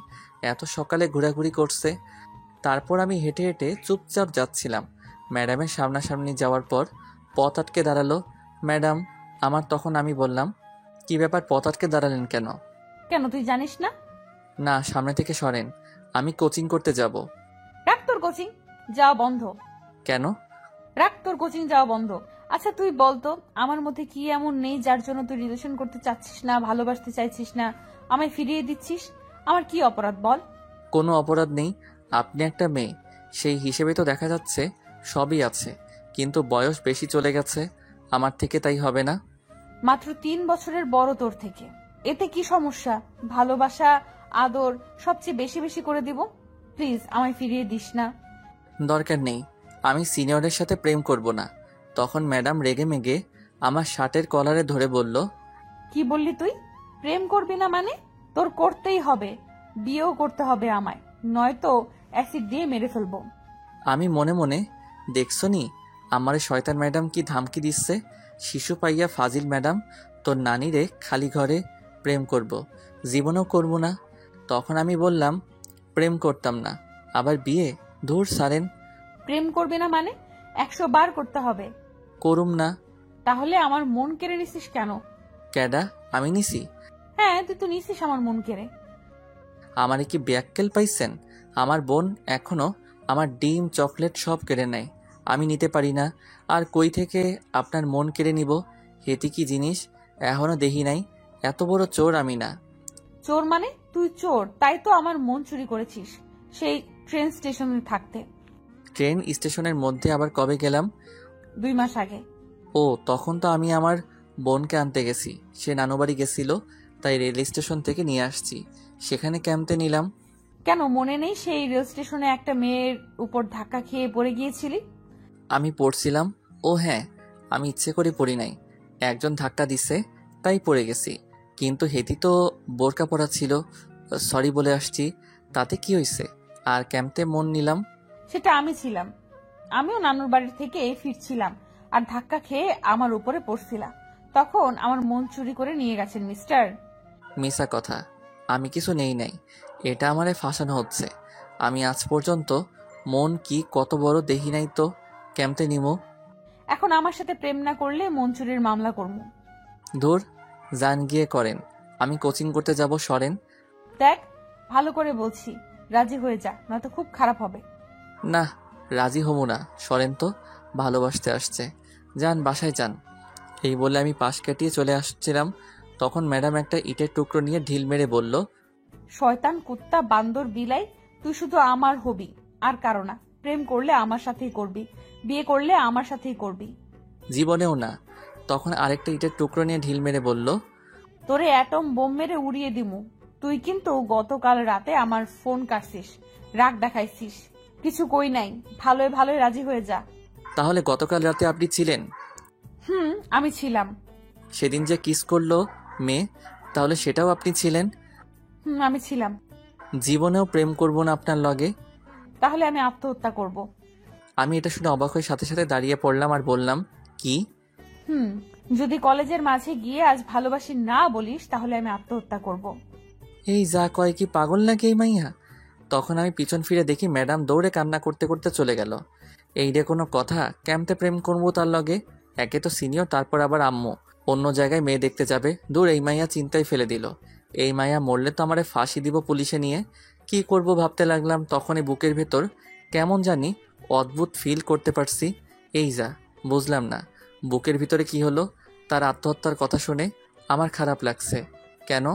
এত সকালে ঘোরাঘুরি করছে। তারপর আমি হেঁটে হেঁটে চুপচাপ যাচ্ছিলাম। ম্যাডামের সামনাসামনি যাওয়ার পর পথ আটকে দাঁড়ালো ম্যাডাম আমার। তখন আমি বললাম, কি ব্যাপার, পথ আটকে দাঁড়ালেন কেন? কেন তুই জানিস না? না, সামনে থেকে সরেন, আমি কোচিং করতে যাব। রাখ তোর কোচিং, যাওয়া বন্ধ। কেন? রাখ তোর কোচিং, যাওয়া বন্ধ। আচ্ছা তুই বলতো, আমার মধ্যে কি এমন নেই যার জন্য তুই রিলেশন করতে চাচ্ছিস না, ভালোবাসতে চাইছিস না, আমায় ফিরিয়ে দিচ্ছিস? আমার কি অপরাধ বল? কোনো অপরাধ নেই, আপনি একটা মেয়ে, সেই হিসেবে তো দেখা যাচ্ছে সবই আছে, কিন্তু বয়স বেশি চলে গেছে আমার থেকে, তাই হবে না। মাত্র 3 বছরের বড় তোর থেকে, এতে কি সমস্যা? ভালোবাসা, আদর সবচেয়ে বেশি বেশি করে দিব। প্লিজ আমায় ফিরিয়ে দিস না। দরকার নেই, আমি সিনিয়রের সাথে প্রেম করব না। তখন ম্যাডাম রেগে মেগে আমার শার্টের কলারে ধরে বলল, কি বললি তুই? প্রেম করবি না মানে? তোর করতেই হবে, বিয়েও করতে হবে আমায়, নয়তো অ্যাসিড দিয়ে মেরে ফেলবো। আমি মনে মনে, দেখছনি আমারে শয়তান ম্যাডাম কি ধামকি দিচ্ছে। শিশু পাইয়া ফাজিল ম্যাডাম, তোর নানিরে খালি ঘরে প্রেম করব, জীবনও করব না। তখন আমি বললাম, প্রেম করতাম না, আবার বিয়ে? ধুর সারেন। প্রেম করবি না মানে 100 বার করতে হবে। করুম না। তাহলে আমার মন কেড়ে নিছিস কেন? ক্যাডা? আমি নিছি? হ্যাঁ, তুই তো নিছিস আমার মন কেড়ে। আমারে কি ব্যাককেল পাইছেন? আমার বোন এখনো আমার ডিম চকলেট সব কেড়ে নেয়, আমি নিতে পারি না। আর কই থেকে আপনার মন কেড়ে নিব? হেতি কি জিনিস এখনো দেখি নাই। এত বড় চোর আমি না। চোর মানে? তুই চোর, তাই তো আমার মন চুরি করেছিস সেই ট্রেন স্টেশনে থাকতে। ট্রেন স্টেশনের মধ্যে আবার কবে গেলাম? 2 মাস আগে। ও, তখন তো আমি আমার বোনকে আনতে গেছি, সে নানুবাড়ি গেছিল, তাই রেল স্টেশন থেকে নিয়ে আসছি, সেখানে ক্যাম্পে নিলাম। কেন মনে নেই সেই রেল স্টেশনে একটা মেয়ের উপর ধাক্কা খেয়ে পড়ে গিয়েছিলি? আমি পড়ছিলাম। ও হ্যাঁ, আমি ইচ্ছে করে পড়ি নাই, একজন ধাক্কা দিছে তাই পড়ে গেছি। কিন্তু হেতি তো বোরকা পরা ছিল, সরি বলে আসছি, তাতে কি হয়েছে? আর ক্যাম্পে মন নিলাম। সেটা আমি ছিলাম, আমিও নানুর বাড়ির থেকে ফিরছিলাম আর ধাক্কা খেয়ে আমার উপরে পড়ছিলাম, তখন আমার মন চুরি করে নিয়ে গেছেন মিস্টার। মিশা কথা, আমি কিছু নেই নাই, এটা আমারে ফাঁসানো হচ্ছে। আমি আজ পর্যন্ত মন কি কত বড় দেখি নাই তো ক্যাম্পে নিমো। এখন আমার সাথে প্রেম না করলে মন চুরির মামলা করবো। ধুর, যান গিয়ে করেন, আমি কোচিং করতে যাব, সরেন। দেখ, ভালো করে বলছি, রাজি হয়ে যা, নয়তো খুব খারাপ হবে। না, রাজি হব না, সরেন তো, ভালোবাসতে আসছে, যান বাসায় যান। এই বলে আমি পাশ কাটিয়ে চলে আসছিলাম, তখন ম্যাডাম একটা ইটের টুকরো নিয়ে ঢিল মেরে বলল, শয়তান, কুত্তা, বান্দর, বিলাই, তুই শুধু আমার হবি আর কারো না। প্রেম করলে আমার সাথেই করবি, বিয়ে করলে আমার সাথেই করবি। জীবনেও না। তখন আরেকটা ইটের টুকরো নিয়ে ঢিল মেরে বলল, তোরে অ্যাটম বোম মেরে উড়িয়ে দিমু। তুই কিন্তু গতকাল রাতে আমার ফোন কাটছিস, রাগ দেখাইছিস, কিছু কই নাই, ভালোই ভালোই রাজি হয়ে যা। তাহলে গতকাল রাতে আপনি ছিলেন? আমি ছিলাম। সেদিন যে কিস করলো মেয়ে, তাহলে সেটাও আপনি ছিলেন? আমি ছিলাম। জীবনেও প্রেম করব না আপনার লগে। তাহলে আমি আত্মহত্যা করব। আমি এটা শুনে অবাক হয়ে সাথে সাথে দাঁড়িয়ে পড়লাম আর বললাম, কি? যদি কলেজের মাঝে গিয়ে আজ ভালোবাসি না বলিস, তাহলে আমি আত্মহত্যা করব। এই যা কয়, কি পাগল নাকি এই মাইয়া? তখন আমি পিছন ফিরে দেখি ম্যাডাম দৌড়ে কান্না করতে করতে চলে গেল। এই রে কোনো কথা, ক্যাম্পে প্রেম করবো তার লগে? একে তো সিনিয়র, তারপর আবার আম্মু অন্য জায়গায় মেয়ে দেখতে যাবে। দূর, এই মাইয়া চিন্তায় ফেলে দিল। এই মাইয়া মরলে তো আমারে ফাঁসি দিব পুলিশে নিয়ে। কি করব ভাবতে লাগলাম, তখনই বুকের ভেতর কেমন জানি অদ্ভুত ফিল করতে পারছি। এই যা, বুঝলাম না বুকের ভিতরে কি হলো। তার আত্মহত্যার কথা শুনে আমার খারাপ লাগছে। কেন?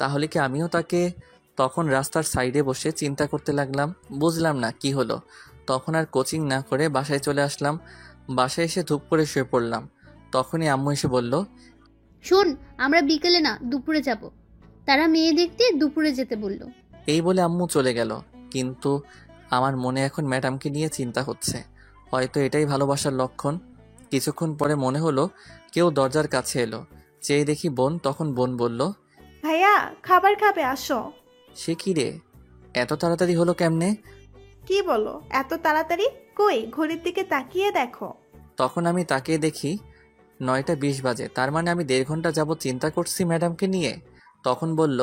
তাহলে কি আমিও তাকে? তখন রাস্তার সাইডে বসে চিন্তা করতে লাগলাম, বুঝলাম না কি হলো। তখন আর কোচিং না করে বাসায় চলে আসলাম। বাসায় এসে ধূপ করে শুয়ে পড়লাম। তখনই আম্মু এসে বলল, শোন, আমরা বিকেলে না দুপুরে যাব, তারা মেয়ে দেখতে দুপুরে যেতে বলল। এই বলে আম্মু চলে গেল। কিন্তু আমার মনে এখন ম্যাডামকে নিয়ে চিন্তা হচ্ছে। হয়তো এটাই ভালোবাসার লক্ষণ। কিছুক্ষণ পরে মনে হলো কেউ দরজার কাছে এলো। চেয়ে দেখি বোন। তখন বোন বলল, ভাইয়া, খাবার খাবে, আসো। সে কি রে, এত তাড়াতাড়ি হলো কেমনে? কি বলো এত তাড়াতাড়ি? কই, ঘড়ির দিকে তাকিয়ে দেখো। তখন আমি তাকিয়ে দেখি 9টা 20 বাজে, তার মানে আমি 1.5 ঘন্টা যাবত চিন্তা করছি ম্যাডামকে নিয়ে। তখন বলল,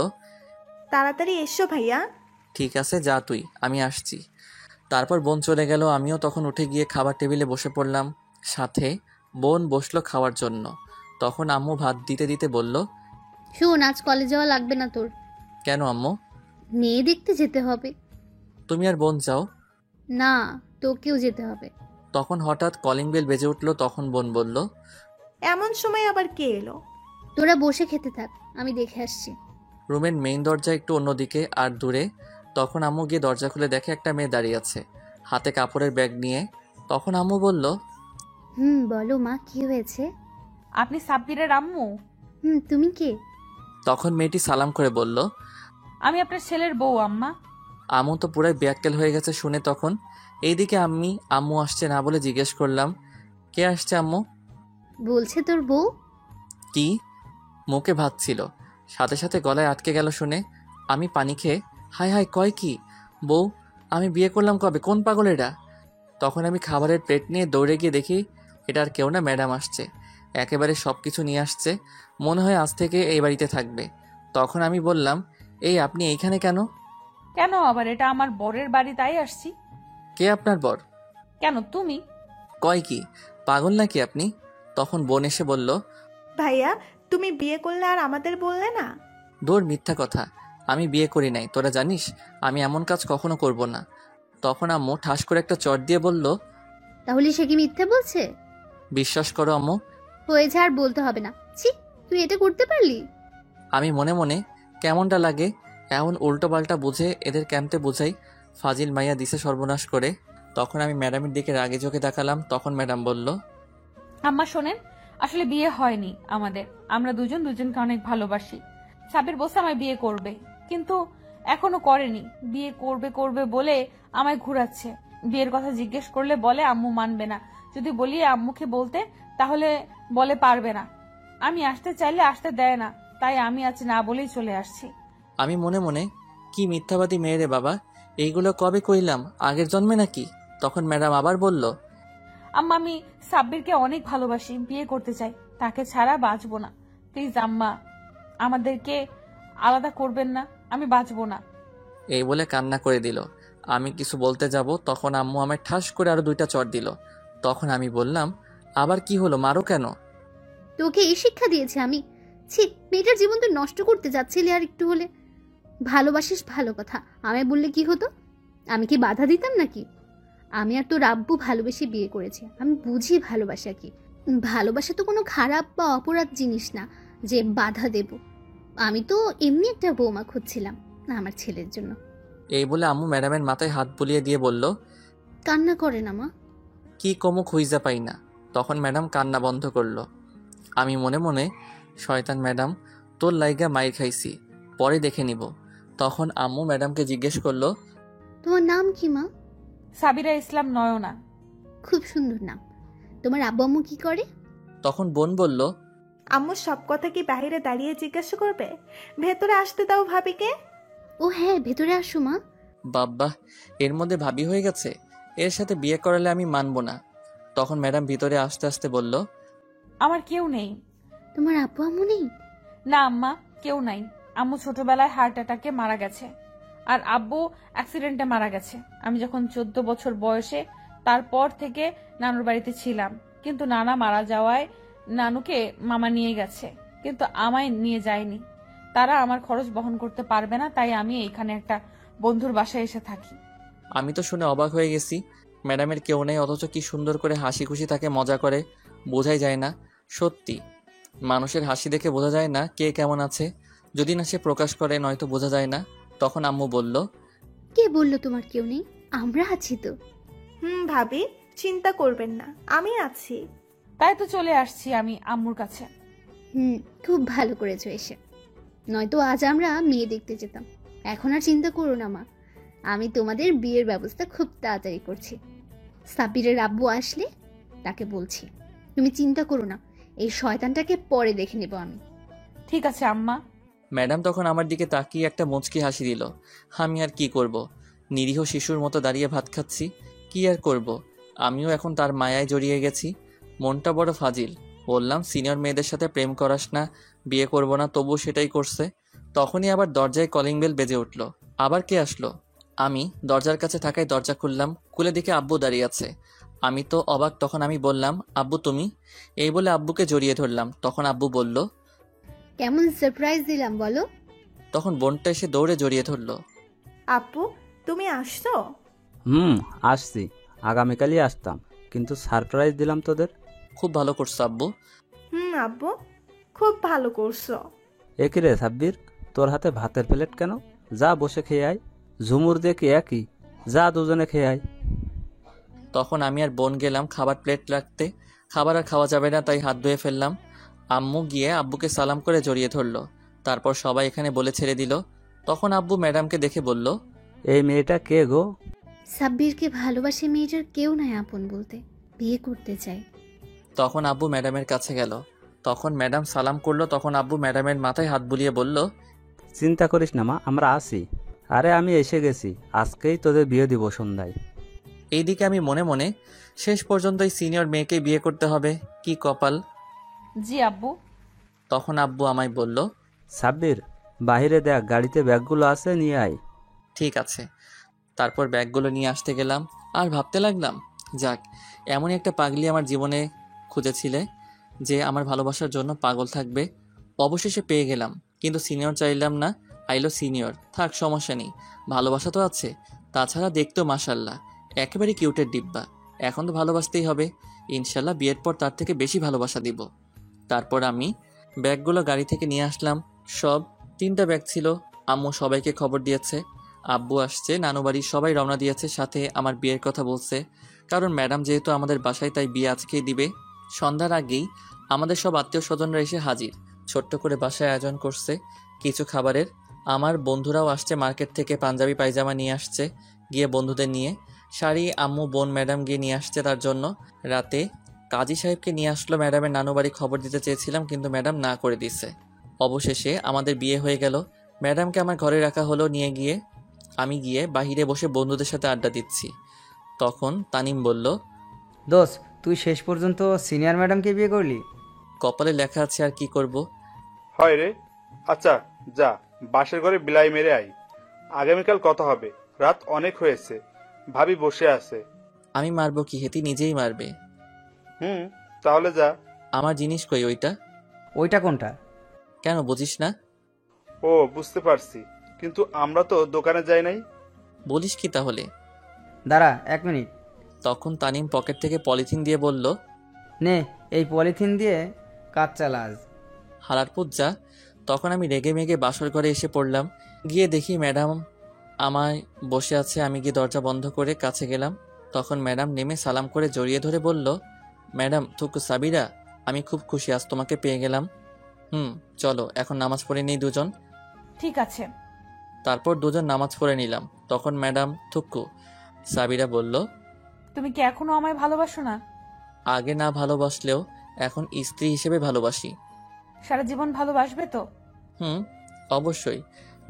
তাড়াতাড়ি এসো ভাইয়া। ঠিক আছে, যা তুই, আমি আসছি। তারপর বোন চলে গেল। আমিও তখন উঠে গিয়ে খাবার টেবিলে বসে পড়লাম। সাথে বোন বসলো খাওয়ার জন্য। তখন আম্মু ভাত দিতে দিতে বলল, শোন, আজ কলেজ যাওয়া লাগবে না তোর। কেন আম্মু? মেয়ে দেখতে যেতে হবে। তুমি আর বোন যাও। না, তোকেও যেতে হবে। তখন হঠাৎ কলিং বেল বেজে উঠলো। তখন বোন বলল, এমন সময় আবার কে এলো? তোরা বসে খেতে থাক, আমি দেখে আসছি। রুমের মেইন দরজা একটু অন্যদিকে আর দূরে। তখন আম্মু গিয়ে দরজা খুলে দেখে একটা মেয়ে দাঁড়িয়ে আছে, হাতে কাপড়ের ব্যাগ নিয়ে। তখন আম্মু বলল, বলো মা, কি হয়েছে? আপনি সাব্বিরের আম্মু? তুমি কে? তখন মেয়েটি সালাম করে বলল, আমি আপনার ছেলের বউ আম্মা। আম্মু তো পুরাই ব্যাককেল হয়ে গেছে শুনে। তখন এইদিকে আম্মু আসছে না বলে জিজ্ঞেস করলাম, কে আসছে আম্মু? বলছে তোর বউ। কি? মুখে ভাত ছিল, সাথে সাথে গলায় আটকে গেল শুনে আমি পানি খেয়ে, হায় হায় কয় কি? বউ? আমি বিয়ে করলাম কবে? কোন পাগল এটা? তখন আমি খাবারের প্লেট নিয়ে দৌড়ে গিয়ে দেখি এটা আর কেউ না, ম্যাডাম আসছে। একেবারে সব কিছু নিয়ে আসছে, মনে হয় আজ থেকে এই বাড়িতে থাকবে। তখন আমি বললাম, এই আপনি এইখানে কেন? কেন আবার? এটা আমার বরের বাড়ি, তাই আসছি। কে আপনার বর? কেন তুমি? কয় কি? পাগল নাকি আপনি? তখন বোন এসে বলল, ভাইয়া, তুমি বিয়ে করলে আর আমাদের বললে না? দূর, মিথ্যা কথা, আমি বিয়ে করি নাই। তোরা জানিস আমি এমন কাজ কখনো করব না। তখন আম্মু ঠাস করে একটা চট দিয়ে বলল, তাহলে সে কি মিথ্যে বলছে? বিশ্বাস করো আম্মু, হয়েছে, আর বলতে হবে না। ছি, তুই এটা করতে পারলি? আমি মনে মনে কেমনটা লাগে এমন উল্টো পাল্টা বুঝে এদের ক্যাম্পে বুঝাই, ফাজিল মাইয়া দিছে সর্বনাশ করে। তখন আমি ম্যাডামের দিকে রাগে চোখে তাকালাম। তখন ম্যাডাম বলল, আম্মা শোনেন, আসলে বিয়ে হয়নি আমাদের। আমরা দুজনকে অনেক ভালোবাসি। সাবির বলছে আমায় বিয়ে করবে, কিন্তু এখনো করেনি। বিয়ে করবে বলে আমায় ঘুরাচ্ছে। বিয়ের কথা জিজ্ঞেস করলে বলে আম্মু মানবে না। যদি বলি আম্মুকে বলতে, তাহলে বলে পারবে না। আমি আসতে চাইলে আসতে দেয় না, তাই আমি আজ না বলেই চলে আসছি। আমি মনে মনে, কি মিথ্যাবাদী মেয়ে রে বাবা, এইগুলো কবে কইলাম? আগের জন্মে নাকি? তখন ম্যাডাম আবার বলল, আম্মা, আমি সাব্বিরকে অনেক ভালোবাসি, বিয়ে করতে চাই। তাকে ছাড়া বাঁচবো না। প্লিজ আম্মা, আমাদেরকে আলাদা করবেন না, আমি বাঁচবো না। এই বলে কান্না করে দিল। আমি কিছু বলতে যাব, তখন আম্মু আমায় ঠাস করে আরো 2টা চড় দিল। তখন আমি বললাম, আবার কি হলো, মারো কেন? তোকে এই শিক্ষা দিয়েছে আমি? ছি, মেয়েটার জীবন তো নষ্ট করতে যাচ্ছিলি আর একটু হলে। ভালোবাসিস ভালো কথা, আমায় বললে কি হতো? আমি কি বাধা দিতাম নাকি? আমি আর তোর আব্বু ভালোবেসে বিয়ে করেছি, আমি বুঝি ভালোবাসা কি। ভালোবাসা তো কোনো খারাপ বা অপরাধ জিনিস না যে বাধা দেব। আমি তো এমনি একটা বৌমা খুঁজছিলাম না আমার ছেলের জন্য। এই বলে আম্মু ম্যাডামের মাথায় হাত বুলিয়ে দিয়ে বলল, কান্না করে না মা। কি কমু খুঁজা পাই না। তখন ম্যাডাম কান্না বন্ধ করলো। আমি মনে মনে, শয়তান ম্যাডাম, তোর লাইগা মাইর খাইছি, পরে দেখে নিব। তখন আম্মু ম্যাডামকে জিজ্ঞেস করলো, তোমার নাম কি মা? সাবিরা ইসলাম নয়না। খুব সুন্দর নাম। তোমার আব্বু আম্মু কি করে? তখন বোন বলল, আম্মু সব কথা কি বাইরে দাঁড়িয়ে জিজ্ঞাসা করবে? ভেতরে আসতে দাও ভাবিকে। ও হ্যাঁ, ভেতরে আসো মা। বাব্বা, এর মধ্যে ভাবি হয়ে গেছে। এর সাথে বিয়ে করালে আমি মানব না। তখন ম্যাডাম ভিতরে আস্তে আস্তে বলল, আমার কেউ নেই। তোমার আব্বু আম্মু নেই? না আম্মা, কেউ নাই। আম্মু ছোটবেলায় হার্ট অ্যাটাকে মারা গেছে, আর আব্বু অ্যাক্সিডেন্টে মারা গেছে। আমি যখন 14 বছর বয়সে, তারপর থেকে নানুর বাড়িতে ছিলাম। কিন্তু নানা মারা যাওয়ায় নানুকে মামা নিয়ে গেছে, কিন্তু আমায় নিয়ে যায়নি। তারা আমার খরচ বহন করতে পারবে না, তাই আমি এইখানে একটা বন্ধুর বাসায় এসে থাকি। আমি তো শুনে অবাক হয়ে গেছি। ম্যাডামের কেউ নেই, অথচ কি সুন্দর করে হাসি খুশি তাকে মজা করে, বোঝাই যায় না। সত্যি, মানুষের হাসি দেখে বোঝা যায় না কে কেমন আছে, যদি না সে প্রকাশ করে, নয়তো বোঝা যায় না। তখন আম্মু বলল, কে বললো তোমার কেউ নেই? আমরা আছি তো। ভাবি, চিন্তা করবেন না, আমি আছি। তাই তো চলে আসছি আমি আম্মুর কাছে। খুব ভালো করেছো এসে, নয়তো আজ আমরা মেয়ে দেখতে যেতাম। এখন আর চিন্তা করো না মা, আমি তোমাদের বিয়ের ব্যবস্থা খুব তাড়াতাড়ি করছি। সাবিরের আব্বু আসলে তাকে বলছি। তুমি চিন্তা করো না, এই শয়তানটাকে পরে দেখে নেব আমি। ঠিক আছে আম্মা। ম্যাডাম তখন আমার দিকে তাকিয়ে একটা মুচকি হাসি দিল। আমি আর কি করব, নিরীহ শিশুর মতো দাঁড়িয়ে ভাত খাচ্ছি। কি আর করব, আমিও এখন তার মায়ায় জড়িয়ে গেছি। মনটা বড় ফাজিল। বললাম, সিনিয়র মেয়েদের সাথে প্রেম করাস না, বিয়ে করব না, তবুও সেটাই করছে। তখনই আবার দরজায় কলিং বেল বেজে উঠল। আবার কে আসলো? আমি দরজার কাছে থাকায় দরজা খুললাম। খুলে দেখে আব্বু দাঁড়িয়ে আছে। আমি তো অবাক। তখন আমি বললাম, আব্বু তুমি? এই বলে আব্বুকে জড়িয়ে ধরলাম। তখন আব্বু বলল, কেমন সারপ্রাইজ দিলাম বলো? তখন বোনটা এসে দৌড়ে জড়িয়ে ধরলো। আপু, তুমি আসছো? আসছি। আগামীকালই আসতাম, কিন্তু সারপ্রাইজ দিলাম তোদের। খুব ভালো করছো আব্বু। আব্বু, খুব ভালো করছো। একই রে সাব্বির, তোর হাতে ভাতের প্লেট কেন? যা বসে খেয়ে আয়। ঝুমুর দেখি একই, যা দুজনে খেয়ে আয়। তখন আমি আর বোন গেলাম খাবার প্লেট রাখতে। খাবার আর খাওয়া যাবে না, তাই হাত ধুয়ে ফেললাম। আম্মু গিয়ে আব্বুকে সালাম করে জড়িয়ে ধরলো। তারপর সবাই এখানে বলে ছেড়ে দিল। তখন আব্বু ম্যাডামকে দেখে বলল, এই মেয়েটা কে গো? সাব্বিরকে ভালোবাসে মেয়েটার কেউ নাই আপন বলতে, বিয়ে করতে চায়। তখন আব্বু ম্যাডামের কাছে গেল। তখন ম্যাডাম সালাম করলো। তখন আব্বু ম্যাডামের মাথায় হাত বুলিয়ে বলল, চিন্তা করিস না মা, আমরা আছি। আরে আমি এসে গেছি, আজকেই তোদের বিয়ে দিব সন্ধ্যায়। এইদিকে আমি মনে মনে, শেষ পর্যন্ত এই সিনিয়র মেয়েকে বিয়ে করতে হবে, কি কপাল। জি আব্বু। তখন আব্বু আমায় বলল, সাব্বির, বাহিরে দেখ, গাড়িতে ব্যাগগুলো আছে, নিয়ে আয়। ঠিক আছে। তারপর ব্যাগগুলো নিয়ে আসতে গেলাম আর ভাবতে লাগলাম, যাক, এমনই একটা পাগলি আমার জীবনে খুঁজেছিলে যে আমার ভালোবাসার জন্য পাগল থাকবে। অবশেষে পেয়ে গেলাম, কিন্তু সিনিয়র চাইলাম না, আইলো সিনিয়র। থাক, সমস্যা নেই, ভালোবাসা তো আছে। তাছাড়া দেখতেও মাশাল্লাহ একেবারে কিউটের ডিব্বা। এখন তো ভালোবাসতেই হবে, ইনশাল্লাহ বিয়ের পর তার থেকে বেশি ভালোবাসা দিব। তারপর আমি ব্যাগগুলো গাড়ি থেকে নিয়ে আসলাম। সব 3টা ব্যাগ ছিল। আম্মু সবাইকে খবর দিয়েছে, আব্বু আসছে, নানু বাড়ি সবাই রওনা দিয়েছে, সাথে আমার বিয়ের কথা বলছে। কারণ ম্যাডাম যেহেতু আমাদের বাসায়, তাই বিয়ে আজকেই দিবে। সন্ধ্যার আগেই আমাদের সব আত্মীয় স্বজনরা এসে হাজির। ছোট্ট করে বাসায় আয়োজন করছে কিছু খাবারের। আমার বন্ধুরাও আসছে মার্কেট থেকে, পাঞ্জাবি পায়জামা নিয়ে আসছে গিয়ে বন্ধুদের নিয়ে। শাড়ি আম্মু বোন ম্যাডাম গিয়ে নিয়ে আসছে তার জন্য। রাতে কাজী সাহেবকে নিয়ে আসলো ম্যাডামের নানু বাড়ি। খবর দিতে চেয়েছিলাম, কিন্তু ম্যাডাম না করে দিছে। অবশেষে আমাদের বিয়ে হয়ে গেল। ম্যাডামকে আমার ঘরে রাখা হলো। আমি গিয়ে বাহিরে বসে বন্ধুদের সাথে আড্ডা দিচ্ছি। তখন তানিম বলল, দোস্ত, তুই শেষ পর্যন্ত সিনিয়র ম্যাডামকে বিয়ে করলি? কপালে লেখা আছে, আর কি করব। হয় রে। আচ্ছা যা, বাসের ঘরে বিলাই মেরে আই। আগামীকাল কথা হবে, রাত অনেক হয়েছে। ভাবি বসে আছে। আমি মারবো কি, হেতি নিজেই মারবে। তাহলে যা। আমার জিনিস কই? ওইটা কোনটা? কেন বুঝিস না? ও, বুঝতে পারছি, কিন্তু আমরা তো দোকানে যাই নাই। বলিস কি তাহলে? দাঁড়া 1 মিনিট। তখন তানিম পকেট থেকে পলিথিন দিয়ে বলল, নে, এই পলিথিন দিয়ে কাজ চালা আজ। হালার পুজ্জা। তখন আমি রেগে মেগে বাসর ঘরে এসে পড়লাম। গিয়ে দেখি ম্যাডাম আমায় বসে আছে। আমি গিয়ে দরজা বন্ধ করে কাছে গেলাম। তখন ম্যাডাম নেমে সালাম করে জড়িয়ে ধরে বলল, ম্যাডাম থুকু সাবিরা, আমি খুব খুশি আজ তোমাকে পেয়ে গেলাম। চলো এখন নামাজ পড়ে নিই দুজন। ঠিক আছে। তারপর দুজন নামাজ পড়ে নিলাম। তখন ম্যাডাম থুকু সাবিরা বলল, তুমি কি এখনো আমায় ভালোবাসো না? আগে না ভালোবাসলেও এখন স্ত্রী হিসেবে ভালোবাসি। সারা জীবন ভালোবাসবে তো? অবশ্যই,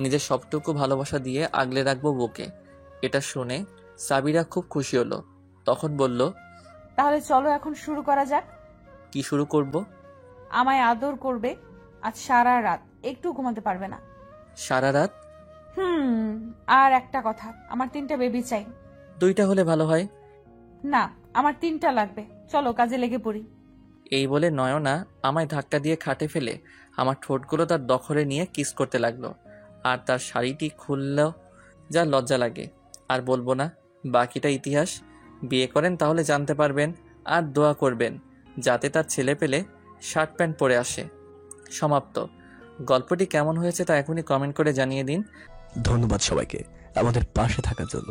নিজের সবটুকু ভালোবাসা দিয়ে আগলে রাখবো বুকে। এটা শুনে সাবিরা খুব খুশি হলো। তখন বলল, তাহলে চলো এখন শুরু করা যাক। কি শুরু করব? আমায় আদর করবে আজ সারা রাত, একটু ঘুমাতে পারবে না। সারা রাত? আর একটা কথা, আমার 3টা বেবি চাই। 2টা হলে ভালো হয়। না, আমার 3টা লাগবে। চলো কাজে লেগে পড়ি। এই বলে নয়না আমায় ধাক্কা দিয়ে খাটে ফেলে আমার ঠোঁটগুলো তার দখলে নিয়ে কিস করতে লাগলো। আর তার শাড়িটি খুললেও যা লজ্জা লাগে। আর বলবো না, বাকিটা ইতিহাস। বিয়ে করেন তাহলে জানতে পারবেন। আর দোয়া করবেন যাতে তার ছেলে পেলে শার্ট প্যান্ট পরে আসে। সমাপ্ত। গল্পটি কেমন হয়েছে তা এখনই কমেন্ট করে জানিয়ে দিন। ধন্যবাদ সবাইকে আমাদের পাশে থাকার জন্য।